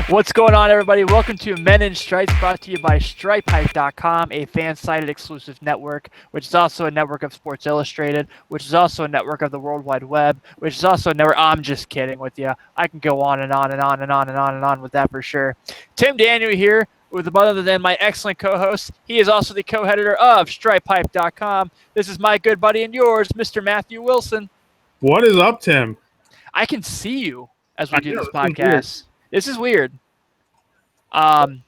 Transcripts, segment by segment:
What's going on, everybody? Welcome to Men in Stripes, brought to you by StripeHype.com, a fan-sided exclusive network, which is also a network of Sports Illustrated, which is also a network of the World Wide Web, which is also a network. I'm just kidding with you. I can go on and on and on and on and on and on with that for sure. Tim Daniel here with none other than my excellent co-host. He is also the co-editor of StripeHype.com. This is my good buddy and yours, Mr. Matthew Wilson. What is up, Tim? I can see you as we do this podcast. This is weird. I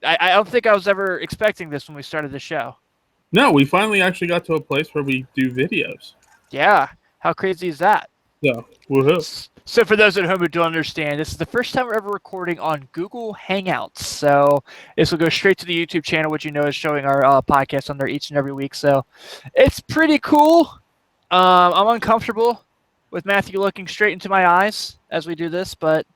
don't think I was ever expecting this when we started the show. No, we finally actually got to a place where we do videos. Yeah. How crazy is that? So, woohoo. So for those at home who don't understand, this is the first time we're ever recording on Google Hangouts. So this will go straight to the YouTube channel, which you know is showing our podcast on there each and every week. So it's pretty cool. I'm uncomfortable with Matthew looking straight into my eyes as we do this, but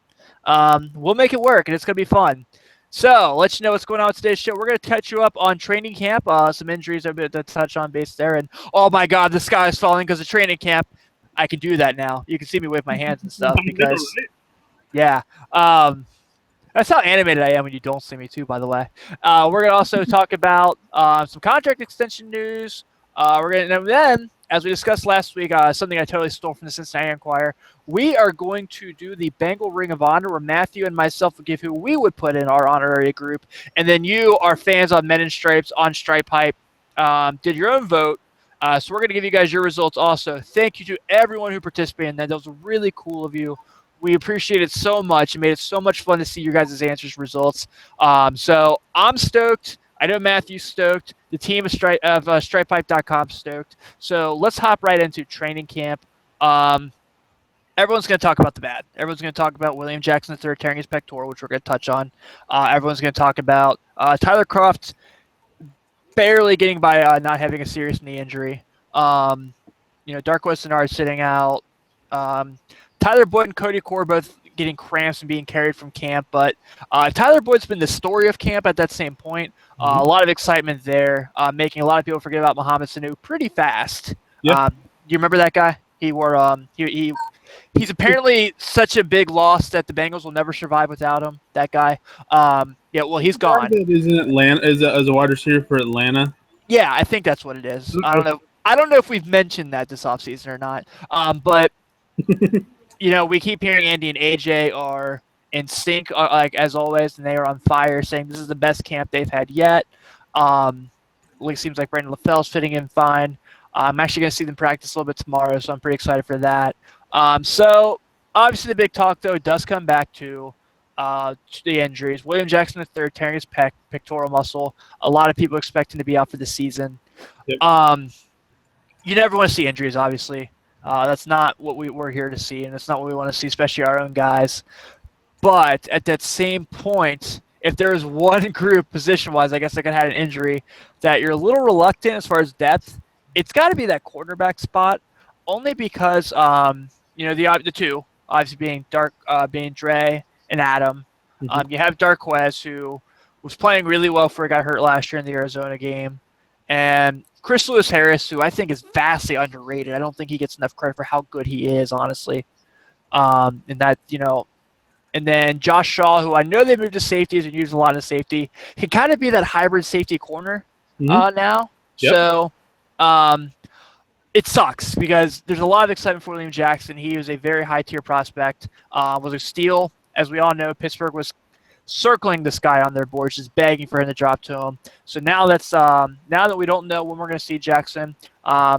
we'll make it work, and it's going to be fun. So, let you know what's going on with today's show. We're going to catch you up on training camp. Some injuries are a bit to touch on base there. And, oh, my God, the sky is falling because of training camp. I can do that now. You can see me wave my hands and stuff because, yeah. That's how animated I am when you don't see me, too, by the way. We're going to also talk about some contract extension news. We're going to then, as we discussed last week, something I totally stole from the Cincinnati Enquirer, we are going to do the Bengal Ring of Honor where Matthew and myself will give who we would put in our honorary group. And then you, our fans on Men in Stripes, on Stripe Hype, did your own vote. So we're going to give you guys your results also. Thank you to everyone who participated in that. That was really cool of you. We appreciate it so much. It made it so much fun to see your guys' answers, results. So I'm stoked. I know Matthew's stoked. The team of StripeHype.com stoked. So let's hop right into training camp. Everyone's going to talk about the bad. Everyone's going to talk about William Jackson III tearing his pectoral, which we're going to touch on. Everyone's going to talk about Tyler Kroft barely getting by not having a serious knee injury. Dark Westenard sitting out. Tyler Boyd and Cody Core both getting cramps and being carried from camp. But Tyler Boyd's been the story of camp at that same point. A lot of excitement there, making a lot of people forget about Mohamed Sanu pretty fast. Yep. You remember that guy? He wore he's apparently such a big loss that the Bengals will never survive without him. That guy. He's gone. Isn't Atlanta as a wide receiver for Atlanta? Yeah, I think that's what it is. Okay. I don't know if we've mentioned that this offseason or not. But we keep hearing Andy and AJ are in sync, like as always, and they are on fire, saying this is the best camp they've had yet. It seems like Brandon LaFell's fitting in fine. I'm actually going to see them practice a little bit tomorrow, so I'm pretty excited for that. So obviously the big talk, though, does come back to the injuries. William Jackson III tearing his pectoral muscle. A lot of people expecting to be out for the season. Yep. You never want to see injuries, obviously. That's not what we're here to see, and that's not what we want to see, especially our own guys. But at that same point, if there is one group, position-wise, I guess that could have had an injury, that you're a little reluctant as far as depth, it's got to be that cornerback spot, only because the two, obviously being Dre and Adam. Mm-hmm. You have Darquez, who was playing really well before he got hurt last year in the Arizona game, and Chris Lewis Harris, who I think is vastly underrated. I don't think he gets enough credit for how good he is, honestly. And then Josh Shaw, who I know they moved to safeties and used a lot of safety, can kind of be that hybrid safety corner now. Yep. So it sucks because there's a lot of excitement for William Jackson. He was a very high-tier prospect, was a steal. As we all know, Pittsburgh was circling this guy on their boards, just begging for him to drop to him. So now that we don't know when we're going to see Jackson, I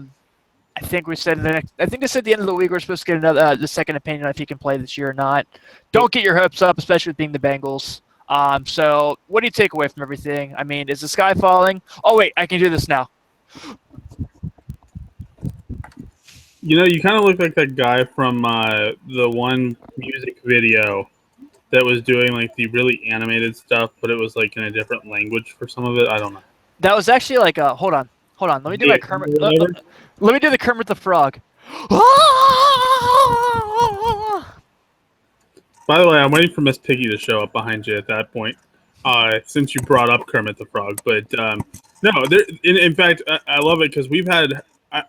think they said at the end of the week we're supposed to get the second opinion on if he can play this year or not. Don't get your hopes up, especially with being the Bengals. So what do you take away from everything? I mean, is the sky falling? Oh, wait, I can do this now. You kind of look like that guy from the one music video that was doing like the really animated stuff, but it was like in a different language for some of it. I don't know. That was actually like a hold on. Let me do my Kermit. Let me do the Kermit the Frog. By the way, I'm waiting for Miss Piggy to show up behind you at that point, since you brought up Kermit the Frog. But no, in fact, I love it because we've had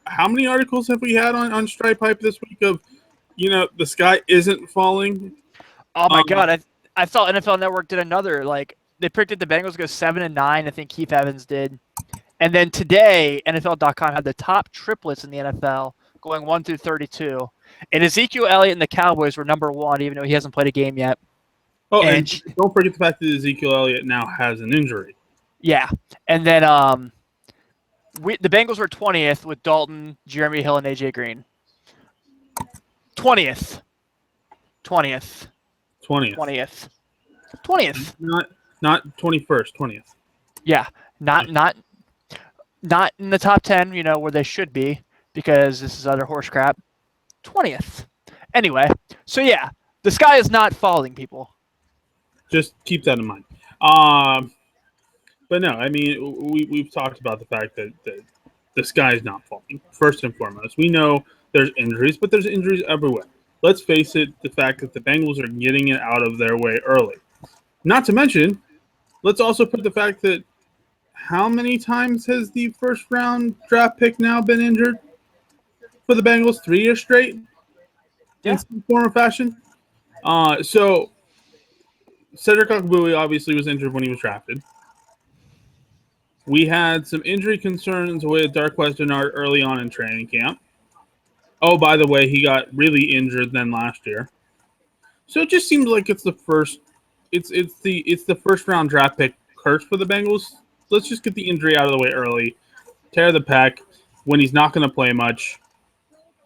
how many articles have we had on Stripe Hype this week of, the sky isn't falling? Oh my God, I saw NFL Network did another, like, they predicted the Bengals go 7-9. I think Keith Evans did. And then today, NFL.com had the top triplets in the NFL going 1 through 32. And Ezekiel Elliott and the Cowboys were number one, even though he hasn't played a game yet. Oh, and don't forget the fact that Ezekiel Elliott now has an injury. Yeah. And then the Bengals were 20th with Dalton, Jeremy Hill, and A.J. Green. 20th. 20th. 20th. 20th. 20th. Not 21st, 20th. Yeah. Not in the top 10, where they should be, because this is other horse crap. 20th. Anyway, so yeah, the sky is not falling, people. Just keep that in mind. But no, I mean, we've talked about the fact that the sky is not falling, first and foremost. We know there's injuries, but there's injuries everywhere. Let's face it, the fact that the Bengals are getting it out of their way early. Not to mention, let's also put the fact that how many times has the first-round draft pick now been injured for the Bengals? 3 years straight? Yeah. In some form or fashion? So, Cedric Ogbuehi obviously was injured when he was drafted. We had some injury concerns with Darqueze Dennard early on in training camp. Oh, by the way, he got really injured then last year. So it just seems like it's the first first-round draft pick curse for the Bengals. Let's just get the injury out of the way early, tear the pec when he's not going to play much,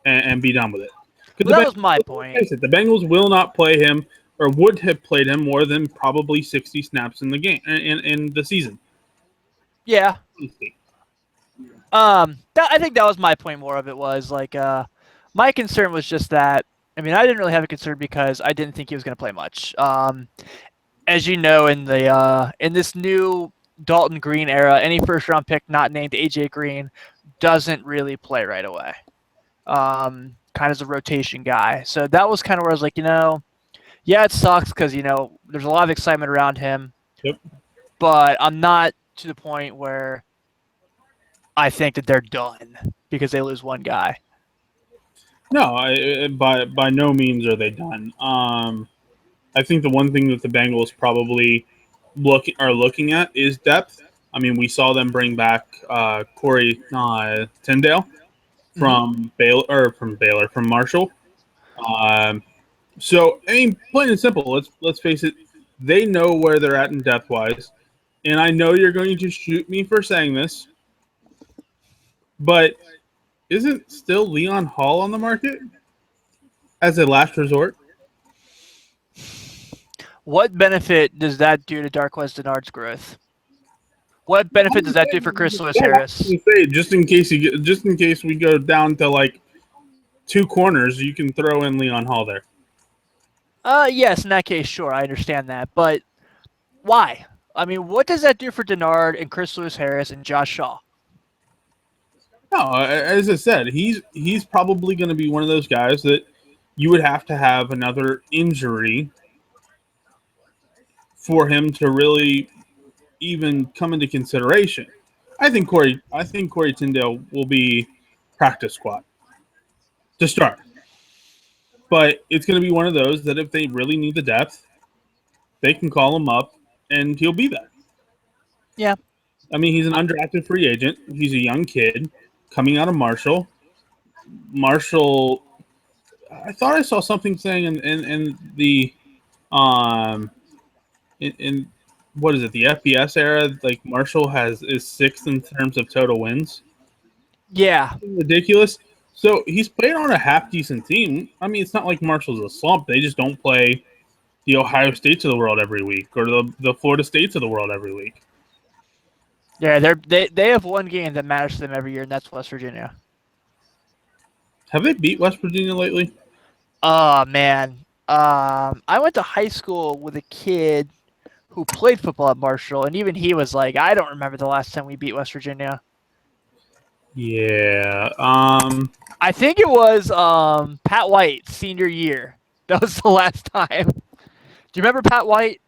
and be done with it. Well, that was my point. The Bengals will not play him, or would have played him more than probably 60 snaps in the game in the season. Yeah. I think that was my point. More of it was like my concern was just that. I mean, I didn't really have a concern because I didn't think he was going to play much. As you know, in this new Dalton Green era, any first-round pick not named A.J. Green doesn't really play right away. Kind of as a rotation guy. So that was kind of where I was like, yeah, it sucks because, there's a lot of excitement around him. Yep. But I'm not to the point where I think that they're done because they lose one guy. No, by no means are they done. I think the one thing that the Bengals probably are looking at is depth. I mean, we saw them bring back Corey Tyndale from from Marshall. So I mean, plain and simple. Let's face it. They know where they're at in depth wise, and I know you're going to shoot me for saying this, but isn't still Leon Hall on the market as a last resort? What benefit does that do to Darqueze Dennard's growth? What benefit does that do for Chris Lewis Harris? Just in case we go down to like 2 corners, you can throw in Leon Hall there. Yes, in that case, sure, I understand that, but why? I mean, what does that do for Dennard and Chris Lewis Harris and Josh Shaw? No, as I said, he's probably going to be one of those guys that you would have to have another injury for him to really even come into consideration. I think Corey Tyndale will be practice squad to start. But it's going to be one of those that if they really need the depth, they can call him up and he'll be there. Yeah. I mean, he's an undrafted free agent. He's a young kid coming out of Marshall. Marshall, I thought I saw something saying in the in what is it, the FBS era, like Marshall is 6th in terms of total wins. Yeah. Ridiculous. So he's played on a half-decent team. I mean, it's not like Marshall's a slump. They just don't play the Ohio States of the world every week or the Florida States of the world every week. Yeah, they have one game that matters to them every year, and that's West Virginia. Have they beat West Virginia lately? Oh, man. I went to high school with a kid who played football at Marshall, and even he was like, I don't remember the last time we beat West Virginia. Yeah. I think it was Pat White senior year. That was the last time. Do you remember Pat White?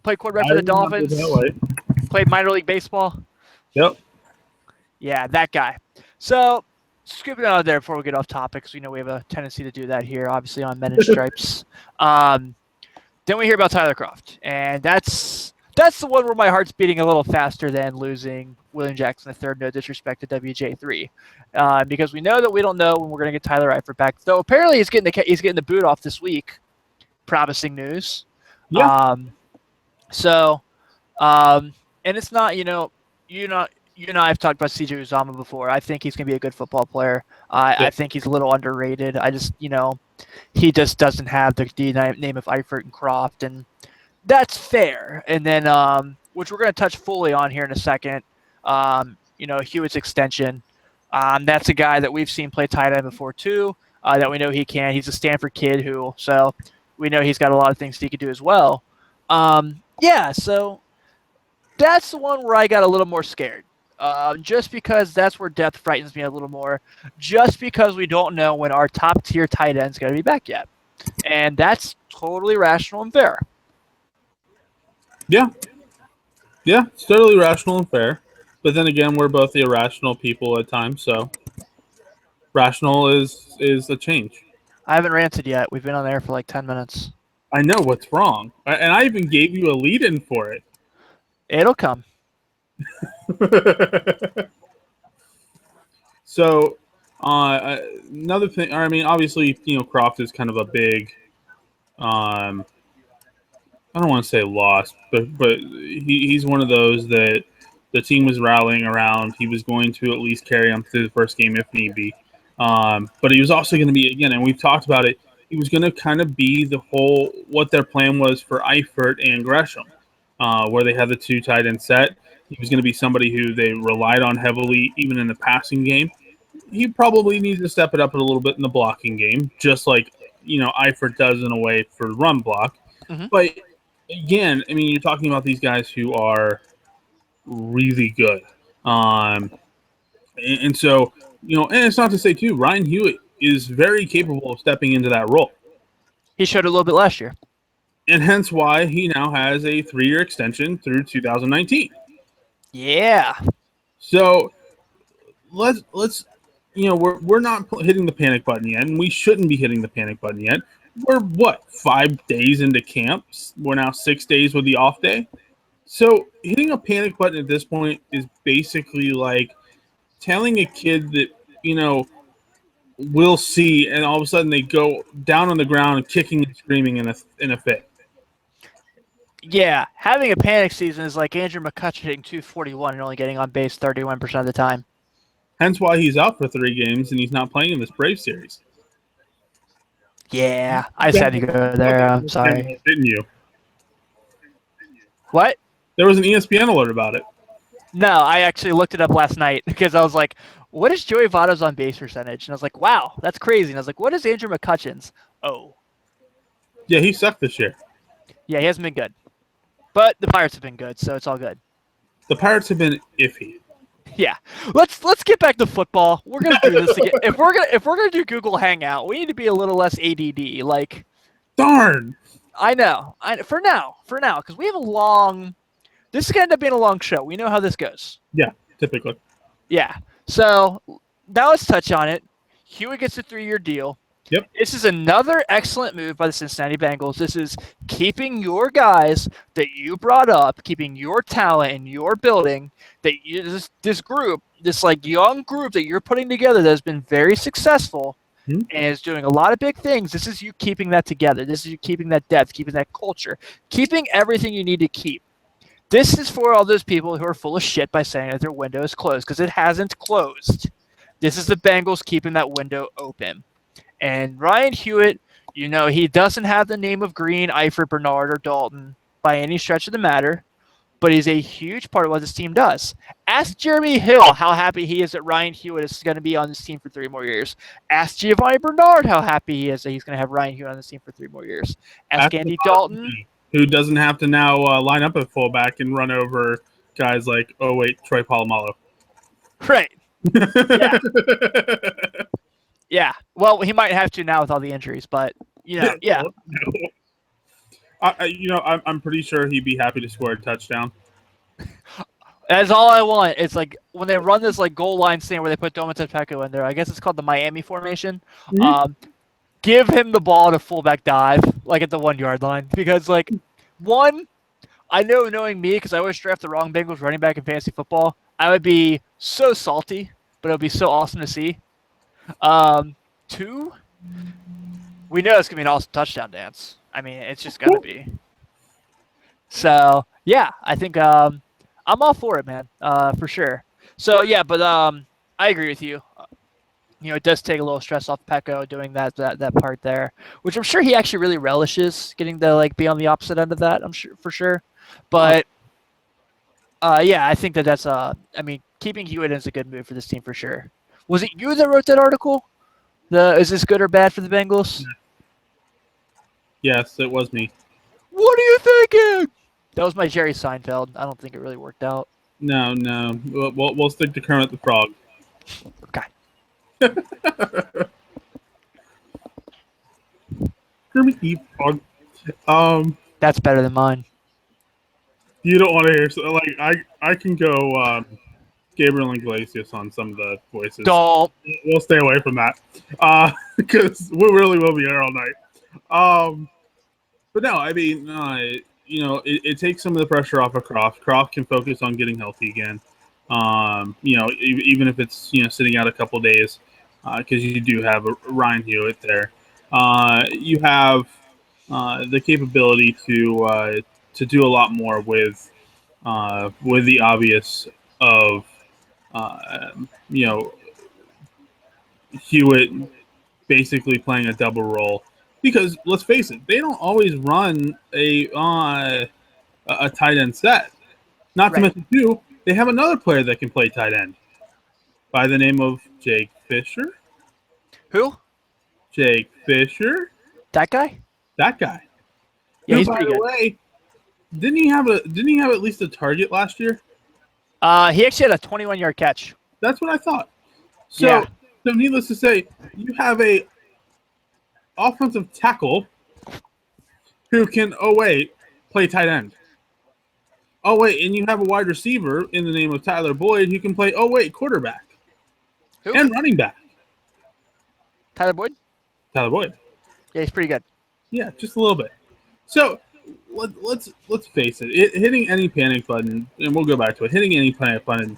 Played quarterback for the Dolphins. Played minor league baseball. Yep. Yeah, that guy. So, skipping out of there before we get off topic, because we know we have a tendency to do that here, obviously on Men in Stripes. Then we hear about Tyler Croft, and that's the one where my heart's beating a little faster than losing William Jackson III. No disrespect to WJ3, because we know that we don't know when we're going to get Tyler Eifert back. Though apparently he's getting the boot off this week. Promising news. Yeah. And it's not you and I have talked about CJ Uzama before. I think he's going to be a good football player. I think he's a little underrated. I just he just doesn't have the name of Eifert and Croft, and that's fair. And then, which we're going to touch fully on here in a second, Hewitt's extension. That's a guy that we've seen play tight end before too, that we know he can. He's a Stanford kid so we know he's got a lot of things he could do as well. So that's the one where I got a little more scared. Just because that's where depth frightens me a little more, just because we don't know when our top-tier tight end's going to be back yet. And that's totally rational and fair. Yeah, it's totally rational and fair. But then again, we're both irrational people at times, so rational is a change. I haven't ranted yet. We've been on air for like 10 minutes. I know what's wrong. And I even gave you a lead-in for it. It'll come. So, another thing, obviously, Croft is kind of a big, I don't want to say loss, but he's one of those that the team was rallying around. He was going to at least carry him through the first game if need be. But he was also going to be, again, and we've talked about it, he was going to kind of be what their plan was for Eifert and Gresham, where they had the two tight end set. He was going to be somebody who they relied on heavily, even in the passing game. He probably needs to step it up a little bit in the blocking game, just like Eifert does in a way for run block. Mm-hmm. But again, you're talking about these guys who are really good, and so and it's not to say too, Ryan Hewitt is very capable of stepping into that role. He showed a little bit last year, and hence why he now has a 3-year extension through 2019. Yeah. So let's we're not hitting the panic button yet, and we shouldn't be hitting the panic button yet. We're 5 days into camps? We're now 6 days with the off day. So hitting a panic button at this point is basically like telling a kid that we'll see, and all of a sudden they go down on the ground, kicking and screaming in a fit. Yeah, having a panic season is like Andrew McCutcheon hitting 241 and only getting on base 31% of the time. Hence why he's out for 3 games and he's not playing in this Brave series. Yeah, I just had to go there. I'm sorry. Didn't you? What? There was an ESPN alert about it. No, I actually looked it up last night because I was like, what is Joey Votto's on base percentage? And I was like, wow, that's crazy. And I was like, what is Andrew McCutcheon's? Oh. Yeah, he sucked this year. Yeah, he hasn't been good. But the Pirates have been good, so it's all good. The Pirates have been iffy. Yeah, let's get back to football. We're gonna do this again. If we're gonna do Google Hangout, we need to be a little less ADD. Like, darn. I know. For now, because we have a long. This is gonna end up being a long show. We know how this goes. Yeah, typically. Yeah. So now let's touch on it. Hewitt gets a 3-year deal. Yep. This is another excellent move by the Cincinnati Bengals. This is keeping your guys that you brought up, keeping your talent in your building, this group, this like young group that you're putting together that has been very successful and is doing a lot of big things. This is you keeping that together. This is you keeping that depth, keeping that culture, keeping everything you need to keep. This is for all those people who are full of shit by saying that their window is closed, because it hasn't closed. This is the Bengals keeping that window open. And Ryan Hewitt, he doesn't have the name of Green, Eifert, Bernard, or Dalton by any stretch of the matter, but he's a huge part of what this team does. Ask Jeremy Hill how happy he is that Ryan Hewitt is going to be on this team for 3 more years. Ask Giovanni Bernard how happy he is that he's going to have Ryan Hewitt on this team for 3 more years. Ask Andy Dalton, who doesn't have to now line up at fullback and run over guys like, Troy Polamalu. Right. Yeah. Yeah. Well, he might have to now with all the injuries, but yeah. I'm pretty sure he'd be happy to score a touchdown. That's all I want. It's like when they run this like goal line stand where they put Domantas Peko in there. I guess it's called the Miami formation. Mm-hmm. give him the ball to fullback dive, like at the 1 yard line, because like one, I know knowing me, because I always draft the wrong Bengals running back in fantasy football, I would be so salty, but it would be so awesome to see. Two, we know it's gonna be an awesome touchdown dance. I mean, it's just gonna be. So yeah, I think I'm all for it, man, for sure. So yeah, but I agree with you. It does take a little stress off Pecco doing that part there, which I'm sure he actually really relishes getting to like be on the opposite end of that. I'm sure for sure, but yeah, I think that's I mean, keeping Hewitt is a good move for this team for sure. Was it you that wrote that article? Is this good or bad for the Bengals? Yes, it was me. What are you thinking? That was my Jerry Seinfeld. I don't think it really worked out. No. We'll stick to Kermit the Frog. Okay. Kermit the Frog. That's better than mine. You don't want to hear so like I can go Gabriel Iglesias on some of the voices. Don't. We'll stay away from that because we really will be here all night. But no, I mean, it takes some of the pressure off of Croft. Croft can focus on getting healthy again. Even if it's sitting out a couple days, because you do have a Ryan Hewitt there. You have the capability to do a lot more with the obvious of Hewitt basically playing a double role. Because let's face it, they don't always run a tight end set. Not to mention too, they have another player that can play tight end by the name of Jake Fisher. Who? Jake Fisher. That guy? That guy. Yeah, who, he's by pretty the good. way, didn't he have at least a target last year? He actually had a 21-yard catch. That's what I thought. So needless to say, you have a offensive tackle who can play tight end. And you have a wide receiver in the name of Tyler Boyd who can play quarterback. Who? And running back. Tyler Boyd? Tyler Boyd. Yeah, he's pretty good. Yeah, just a little bit. So let's face it. Hitting any panic button, and we'll go back to it. Hitting any panic button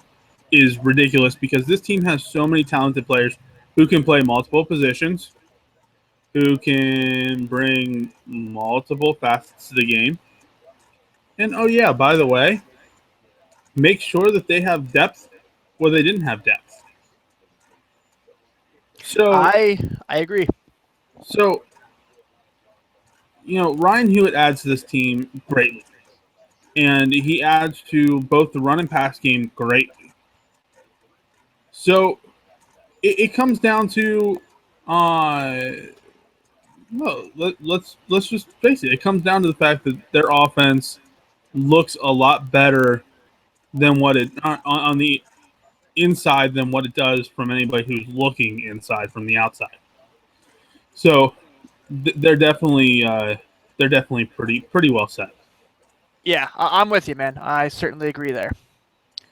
is ridiculous because this team has so many talented players who can play multiple positions, who can bring multiple facets to the game. And by the way, make sure that they have depth where they didn't have depth. So I agree. So Ryan Hewitt adds to this team greatly. And he adds to both the run and pass game greatly. So it comes down to let's just face it. It comes down to the fact that their offense looks a lot better than what it on the inside than what it does from anybody who's looking inside from the outside. So they're definitely pretty well set. Yeah, I'm with you, man. I certainly agree there.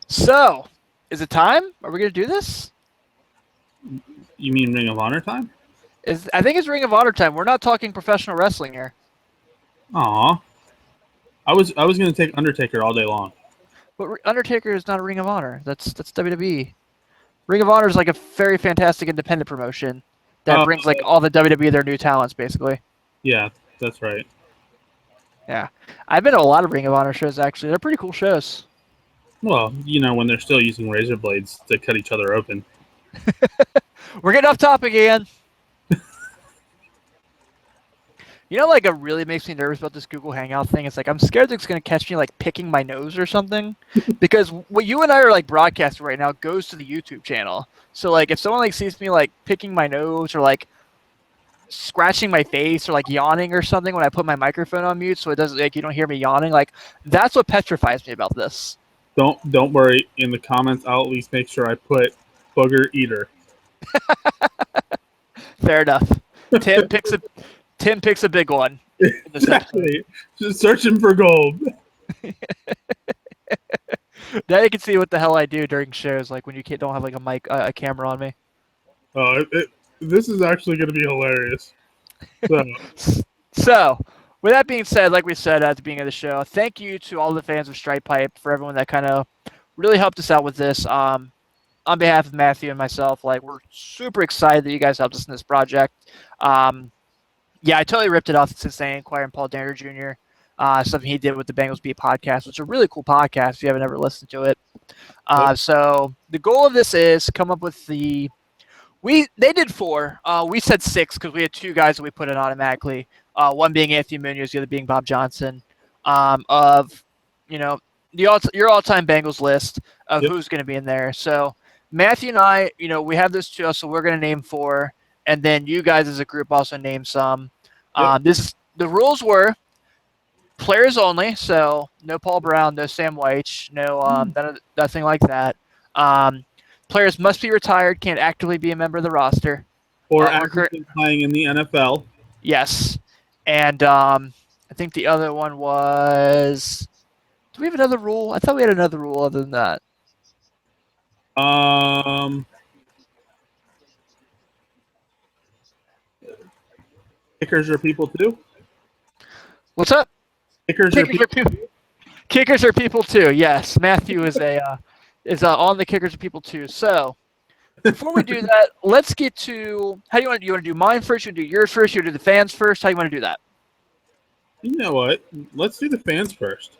So, is it time? Are we going to do this? You mean Ring of Honor time? I think it's Ring of Honor time. We're not talking professional wrestling here. Aw. I was going to take Undertaker all day long. But Undertaker is not a Ring of Honor. That's WWE. Ring of Honor is like a very fantastic independent promotion that brings like all the WWE their new talents, basically. Yeah, that's right. Yeah. I've been to a lot of Ring of Honor shows, actually. They're pretty cool shows. Well, when they're still using razor blades to cut each other open. We're getting off topic again. Like, it really makes me nervous about this Google Hangout thing. It's like, I'm scared that it's going to catch me, like, picking my nose or something. Because what you and I are, like, broadcasting right now goes to the YouTube channel. So, like, if someone, like, sees me, like, picking my nose or, like, scratching my face or, like, yawning or something when I put my microphone on mute so it doesn't, like, you don't hear me yawning, like, that's what petrifies me about this. Don't worry. In the comments, I'll at least make sure I put Booger Eater. Fair enough. Tim picks a big one. Exactly. Just searching for gold. Now you can see what the hell I do during shows, like when you don't have like a camera on me. This is actually going to be hilarious. So, So, with that being said, like we said at the beginning of the show, thank you to all the fans of Stripe Pipe for everyone that kind of really helped us out with this. On behalf of Matthew and myself, like we're super excited that you guys helped us in this project. Yeah, I totally ripped it off the Cincinnati Enquirer and Paul Danner Jr. Something he did with the Bengals Beat podcast, which is a really cool podcast if you haven't ever listened to it. So the goal of this is come up with they did 4. We said 6 because we had 2 guys that we put in automatically. One being Anthony Munoz, the other being Bob Johnson. Of your all-time Bengals list of who's going to be in there. So Matthew and I, we have those 2, so we're going to name 4, and then you guys as a group also name some. The rules were players only, so no Paul Brown, no Sam White, no nothing like that. Players must be retired, can't actively be a member of the roster. Or actively playing in the NFL. Yes. And I think the other one was... Do we have another rule? I thought we had another rule other than that. Kickers are people too? What's up? Kickers are people too, yes. Matthew is on the kickers are people too. So... Before we do that, let's get to how do you want to do mine first? You want to do yours first? You want to do the fans first? How do you want to do that? You know what? Let's do the fans first.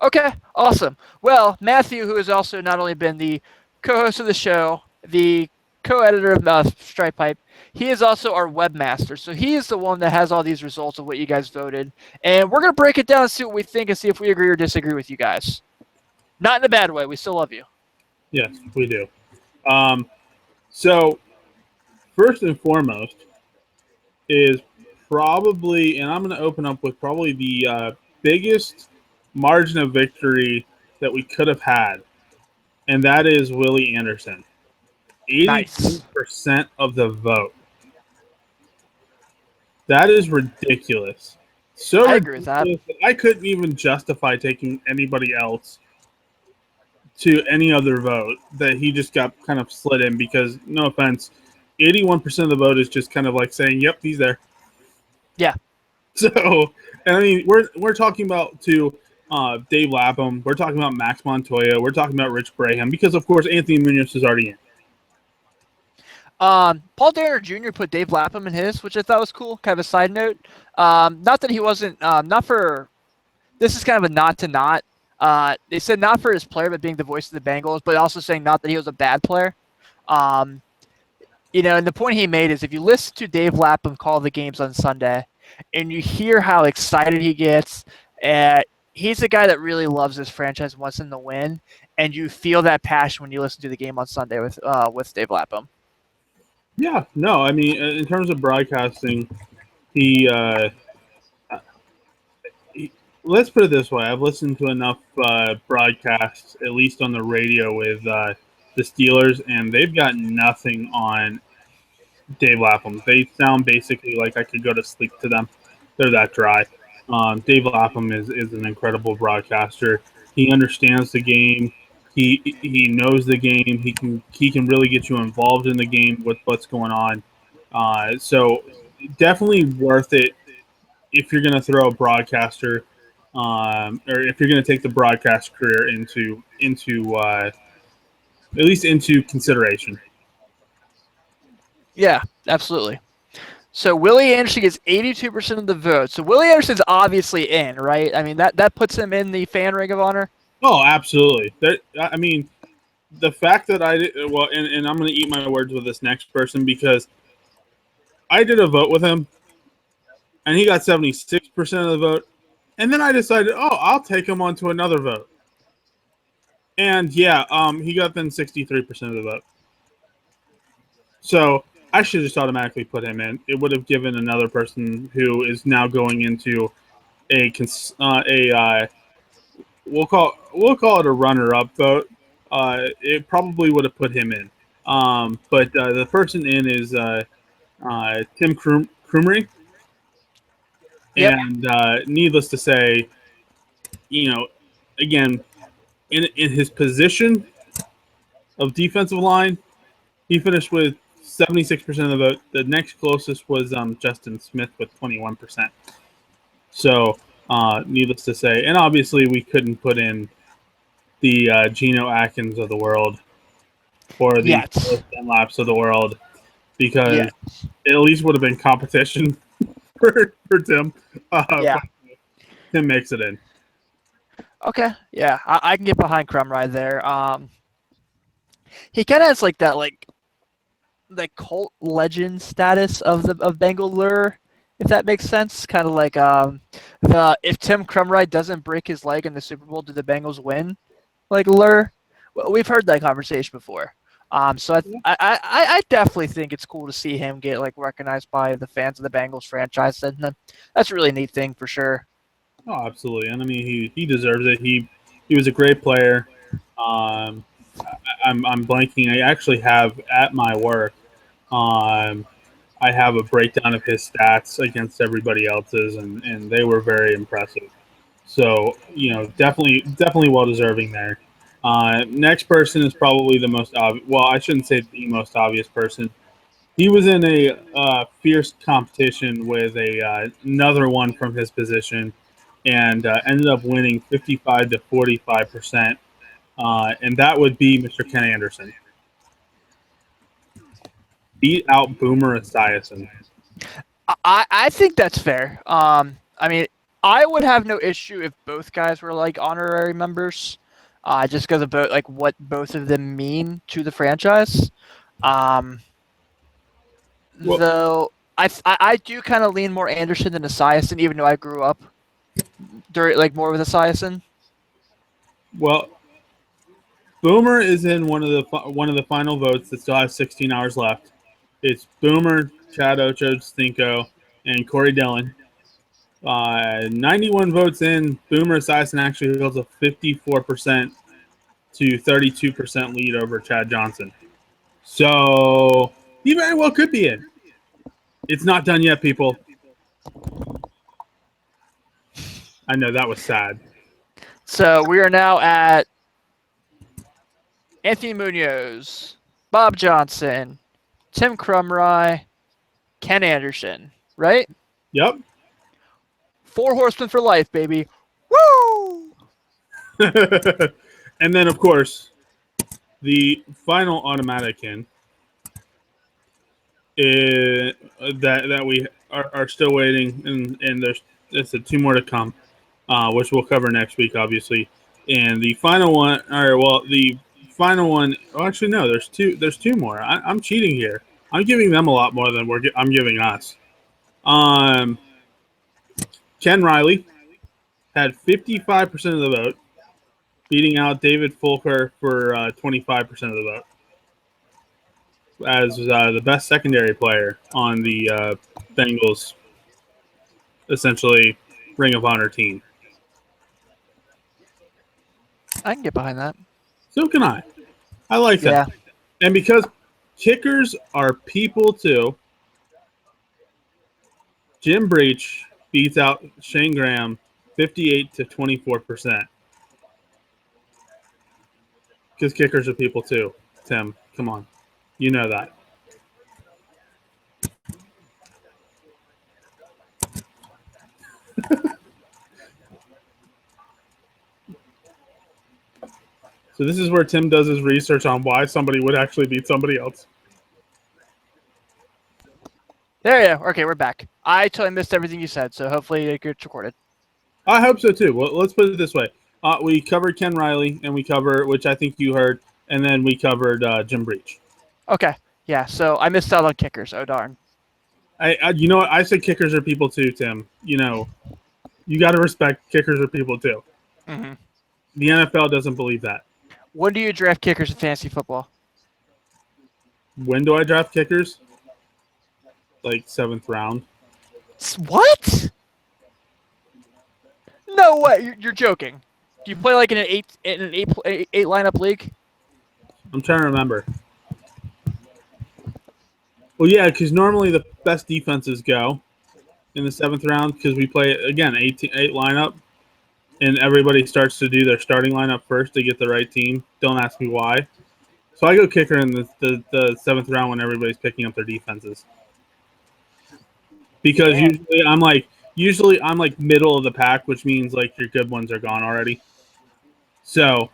Okay, awesome. Well, Matthew, who has also not only been the co-host of the show, the co-editor of Stripe Pipe, he is also our webmaster. So he is the one that has all these results of what you guys voted. And we're going to break it down and see what we think and see if we agree or disagree with you guys. Not in a bad way. We still love you. Yes, we do. So, first and foremost is probably, and I'm going to open up with probably the biggest margin of victory that we could have had, and that is Willie Anderson. 82% of the vote. That is ridiculous. I agree with that. I couldn't even justify taking anybody else to any other vote that he just got kind of slid in because, no offense, 81% of the vote is just kind of like saying, yep, he's there. Yeah. So, and I mean, we're talking about Dave Lapham. We're talking about Max Montoya. We're talking about Rich Braham because, of course, Anthony Munoz is already in. Paul Danner Jr. put Dave Lapham in his, which I thought was cool. Kind of a side note. Not that he wasn't, not for, this is kind of a not to not. They said not for his player, but being the voice of the Bengals, but also saying not that he was a bad player. And the point he made is if you listen to Dave Lapham call the games on Sunday and you hear how excited he gets, he's a guy that really loves his franchise, wants him to win, and you feel that passion when you listen to the game on Sunday with Dave Lapham. Yeah, no, I mean, in terms of broadcasting, let's put it this way. I've listened to enough broadcasts, at least on the radio, with the Steelers, and they've got nothing on Dave Lapham. They sound basically like I could go to sleep to them. They're that dry. Dave Lapham is an incredible broadcaster. He understands the game. He knows the game. He can really get you involved in the game with what's going on. So definitely worth it if you're going to throw a broadcaster, or if you're going to take the broadcast career into at least into consideration. Yeah, absolutely. So Willie Anderson gets 82% of the vote. So Willie Anderson's obviously in, right? I mean, that puts him in the fan ring of honor. Oh, absolutely. I mean, the fact that I did well, and I'm going to eat my words with this next person because I did a vote with him, and he got 76% of the vote, and then I decided, I'll take him on to another vote, and yeah, he got then 63% of the vote. So I should just automatically put him in. It would have given another person who is now going into we'll call it a runner-up vote. It probably would have put him in. But the person in is Tim Krumrie. Yep. And needless to say, again, in his position of defensive line, he finished with 76% of the vote. The next closest was Justin Smith with 21%. So, needless to say, and obviously we couldn't put in the Geno Atkins of the world or the Yet. Laps of the world Yeah. because it at least would have been competition for Tim. Yeah. Tim makes it in. Okay. Yeah, I can get behind Crumrye there. He kind of has like that like cult legend status of Bengal lure, if that makes sense. Kind of like the if Tim Crumrye doesn't break his leg in the Super Bowl, do the Bengals win? Like lure. Well, we've heard that conversation before. So I definitely think it's cool to see him get like recognized by the fans of the Bengals franchise, and that's a really neat thing for sure. Oh, absolutely, and I mean he deserves it. He was a great player. Um, I'm blanking. I actually have at my work. Um, I have a breakdown of his stats against everybody else's, and they were very impressive. So definitely well deserving there. Next person is probably the most obvious. Well, I shouldn't say the most obvious person. He was in a fierce competition with another one from his position, and ended up winning 55 to 45%, and that would be Mr. Ken Anderson. Beat out Boomer Esiason. I think that's fair. I mean, I would have no issue if both guys were like honorary members, just because of both like what both of them mean to the franchise. Um, Well, though I do kind of lean more Anderson than Esiason, even though I grew up during like more with Esiason. well, Boomer is in one of the final votes that still has 16 hours left. It's Boomer, Chad Ochocinco, and Corey Dillon. 91 votes in. Boomer Esiason actually holds a 54% to 32% lead over Chad Johnson. So he very well could be in. It's not done yet, people. I know that was sad. So we are now at Anthony Munoz, Bob Johnson, Tim Crumrye, Ken Anderson, right? Yep. 4 horsemen for life, baby. Woo! And then, of course, the final automatic in is, that we are still waiting, and there's 2 more to come, which we'll cover next week, obviously. And the final one, the final one. Oh, actually, no. There's two. There's 2 more. I'm cheating here. I'm giving them a lot more than I'm giving us. Ken Riley had 55% of the vote, beating out David Fulker for 25% of the vote as the best secondary player on the Bengals, essentially, Ring of Honor team. I can get behind that. So can I. I like that. And because kickers are people too, Jim Breach beats out Shane Graham 58 to 24%. Because kickers are people too, Tim. Come on. You know that. So this is where Tim does his research on why somebody would actually beat somebody else. There you go. Okay, we're back. I totally missed everything you said, so hopefully it gets recorded. I hope so too. Well, let's put it this way: we covered Ken Riley, and we cover, which I think you heard, and then we covered Jim Breach. Okay. Yeah. So I missed out on kickers. Oh darn. You know what? I said kickers are people too, Tim. You know, you got to respect kickers are people too. Mm-hmm. The NFL doesn't believe that. When do you draft kickers in fantasy football? When do I draft kickers? Like 7th round. What? No way! You're joking. Do you play like in an eight lineup league? I'm trying to remember. Well, yeah, because normally the best defenses go in the 7th round because we play again 8 lineup, and everybody starts to do their starting lineup first to get the right team. Don't ask me why. So I go kicker in the 7th round when everybody's picking up their defenses. Because Man. usually I'm like middle of the pack, which means like your good ones are gone already. So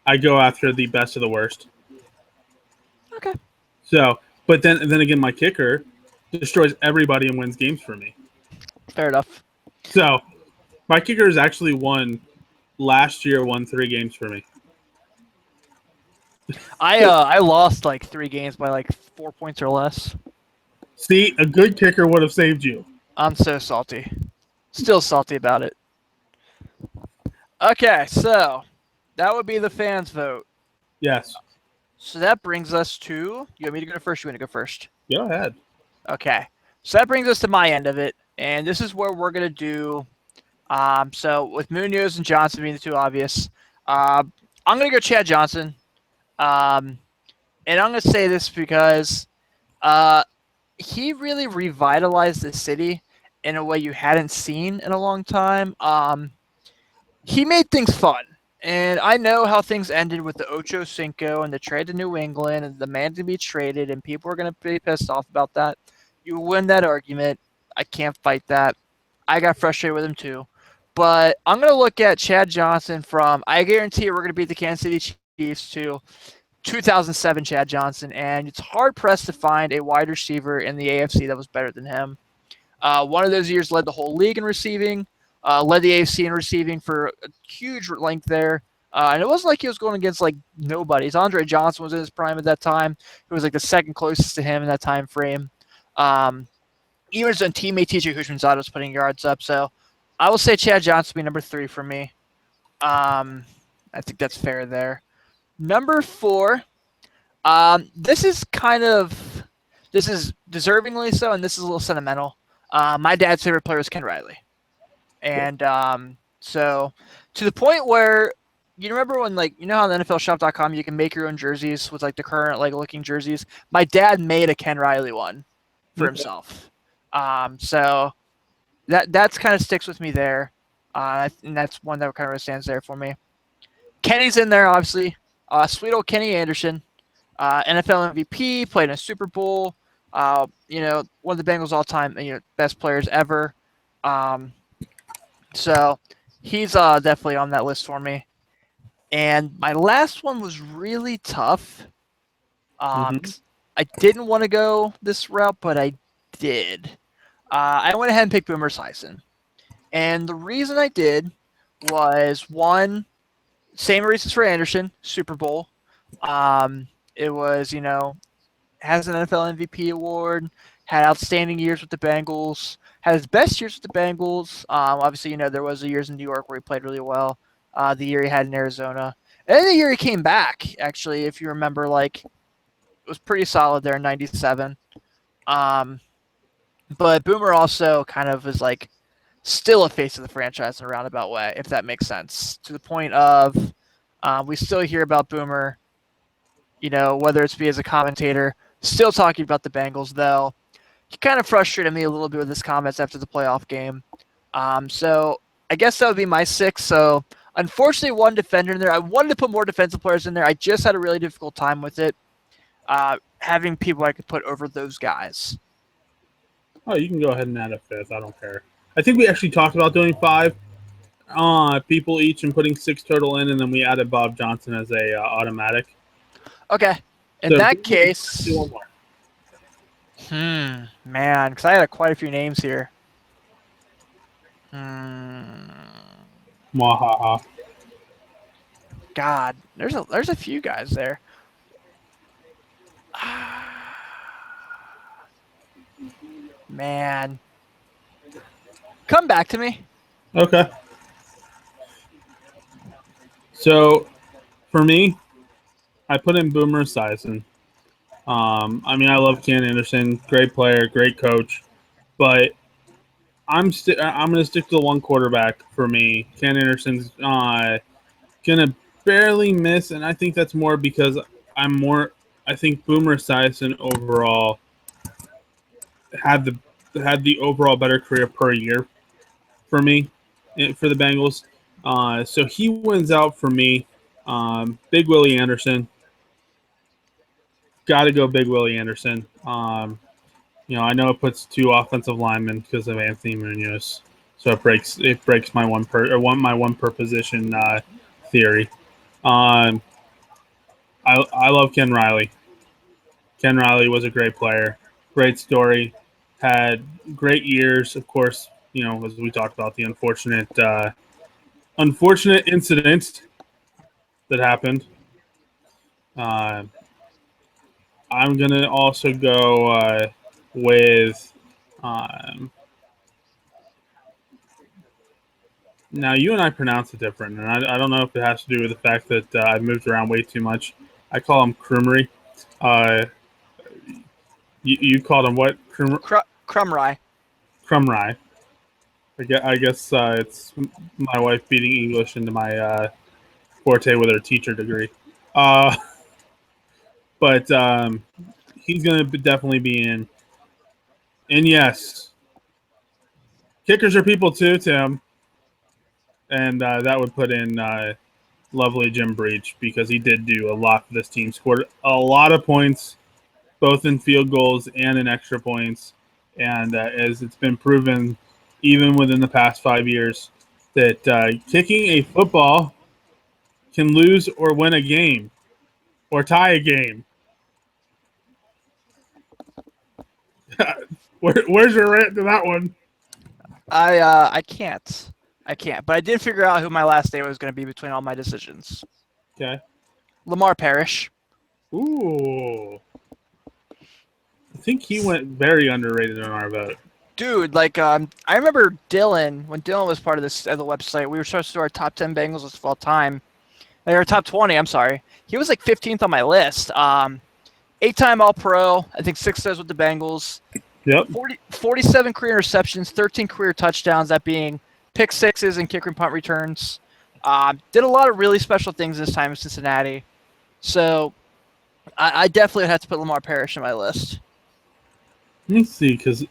I go after the best of the worst. Okay. So, but then again, my kicker destroys everybody and wins games for me. Fair enough. So my kicker has actually won 3 games for me. I lost like 3 games by like 4 points or less. See, a good kicker would have saved you. I'm so salty. Still salty about it. Okay, so that would be the fans' vote. Yes. So that brings us to. You want me to go first? You want to go first? Go ahead. Okay. So that brings us to my end of it, and this is where we're gonna do. So with Munoz and Johnson being the two obvious, I'm gonna go Chad Johnson, and I'm gonna say this because he really revitalized the city in a way you hadn't seen in a long time. He made things fun. And I know how things ended with the Ocho Cinco and the trade to New England and the man to be traded, and people are going to be pissed off about that. You win that argument. I can't fight that. I got frustrated with him too. But I'm going to look at Chad Johnson from, I guarantee we're going to beat the Kansas City Chiefs to 2007 Chad Johnson, and it's hard-pressed to find a wide receiver in the AFC that was better than him. One of those years led the whole league in receiving. Led the AFC in receiving for a huge length there. And it wasn't like he was going against like nobodies. Andre Johnson was in his prime at that time. He was like the second closest to him in that time frame. Even his own teammate TJ Houshmandzadeh was putting yards up. So I will say Chad Johnson will be number 3 for me. I think that's fair there. Number 4. This is deservingly so, and this is a little sentimental. My dad's favorite player was Ken Riley. And so to the point where you remember when, like, you know how on NFLshop.com you can make your own jerseys with like the current like looking jerseys. My dad made a Ken Riley one for himself. So that's kind of sticks with me there, and that's one that kind of stands there for me. Kenny's in there obviously. Sweet old Kenny Anderson, NFL MVP, played in a Super Bowl. One of the Bengals all-time best players ever. So he's definitely on that list for me. And my last one was really tough. I didn't want to go this route, but I did. I went ahead and picked Boomer Esiason. And the reason I did was, one, same reasons for Anderson, Super Bowl. It was, has an NFL MVP award, had outstanding years with the Bengals, had his best years with the Bengals. Obviously, there was the years in New York where he played really well. The year he had in Arizona. And then the year he came back, actually, if you remember, like, it was pretty solid there in 97. But Boomer also kind of is, like, still a face of the franchise in a roundabout way, if that makes sense. To the point of we still hear about Boomer, whether it's be as a commentator, still talking about the Bengals, though. He kind of frustrated me a little bit with his comments after the playoff game. So I guess that would be my 6. So unfortunately, one defender in there. I wanted to put more defensive players in there. I just had a really difficult time with it, having people I could put over those guys. Oh, you can go ahead and add a 5th. I don't care. I think we actually talked about doing 5 people each and putting 6 total in, and then we added Bob Johnson as a automatic. Okay. In that case, do one more. Man, because I had quite a few names here. Mwahaha. God, there's a few guys there. Man, come back to me. Okay. So, for me, I put in Boomer Esiason. I love Ken Anderson, great player, great coach, but I'm going to stick to the one quarterback for me. Ken Anderson's going to barely miss, and I think that's more because I think Boomer Esiason overall had the overall better career per year for me, for the Bengals. So he wins out for me. Big Willie Anderson. got to go big Willie Anderson. I know it puts 2 offensive linemen because of Anthony Munoz, so it breaks my one per position theory. Um, I love Ken Riley. Ken Riley was a great player, great story, had great years. Of course, as we talked about the unfortunate incident that happened. I'm gonna also go with. Now you and I pronounce it different, and I don't know if it has to do with the fact that I've moved around way too much. I call him Krumry. Uh, you called him what? Crumry. Crumry. I guess it's my wife beating English into my forte with her teacher degree. But he's going to definitely be in. And yes, kickers are people too, Tim. And that would put in lovely Jim Breach because he did do a lot for this team. Scored a lot of points, both in field goals and in extra points. And as it's been proven, even within the past 5 years, that kicking a football can lose or win a game or tie a game. Where's your rant to that one? I can't. But I did figure out who my last name was going to be between all my decisions. Okay. Lamar Parrish. Ooh. I think he went very underrated on our vote. Dude, I remember Dylan, when Dylan was part of the website, we were supposed to do our top 10 Bengals of all time. Our top 20, I'm sorry. He was 15th on my list. 8-time All-Pro, I think 6 says with the Bengals. Yep. 47 career interceptions, 13 career touchdowns, that being pick sixes and kick and punt returns. Did a lot of really special things this time in Cincinnati. So I definitely had to put Lamar Parrish on my list. Let me see, because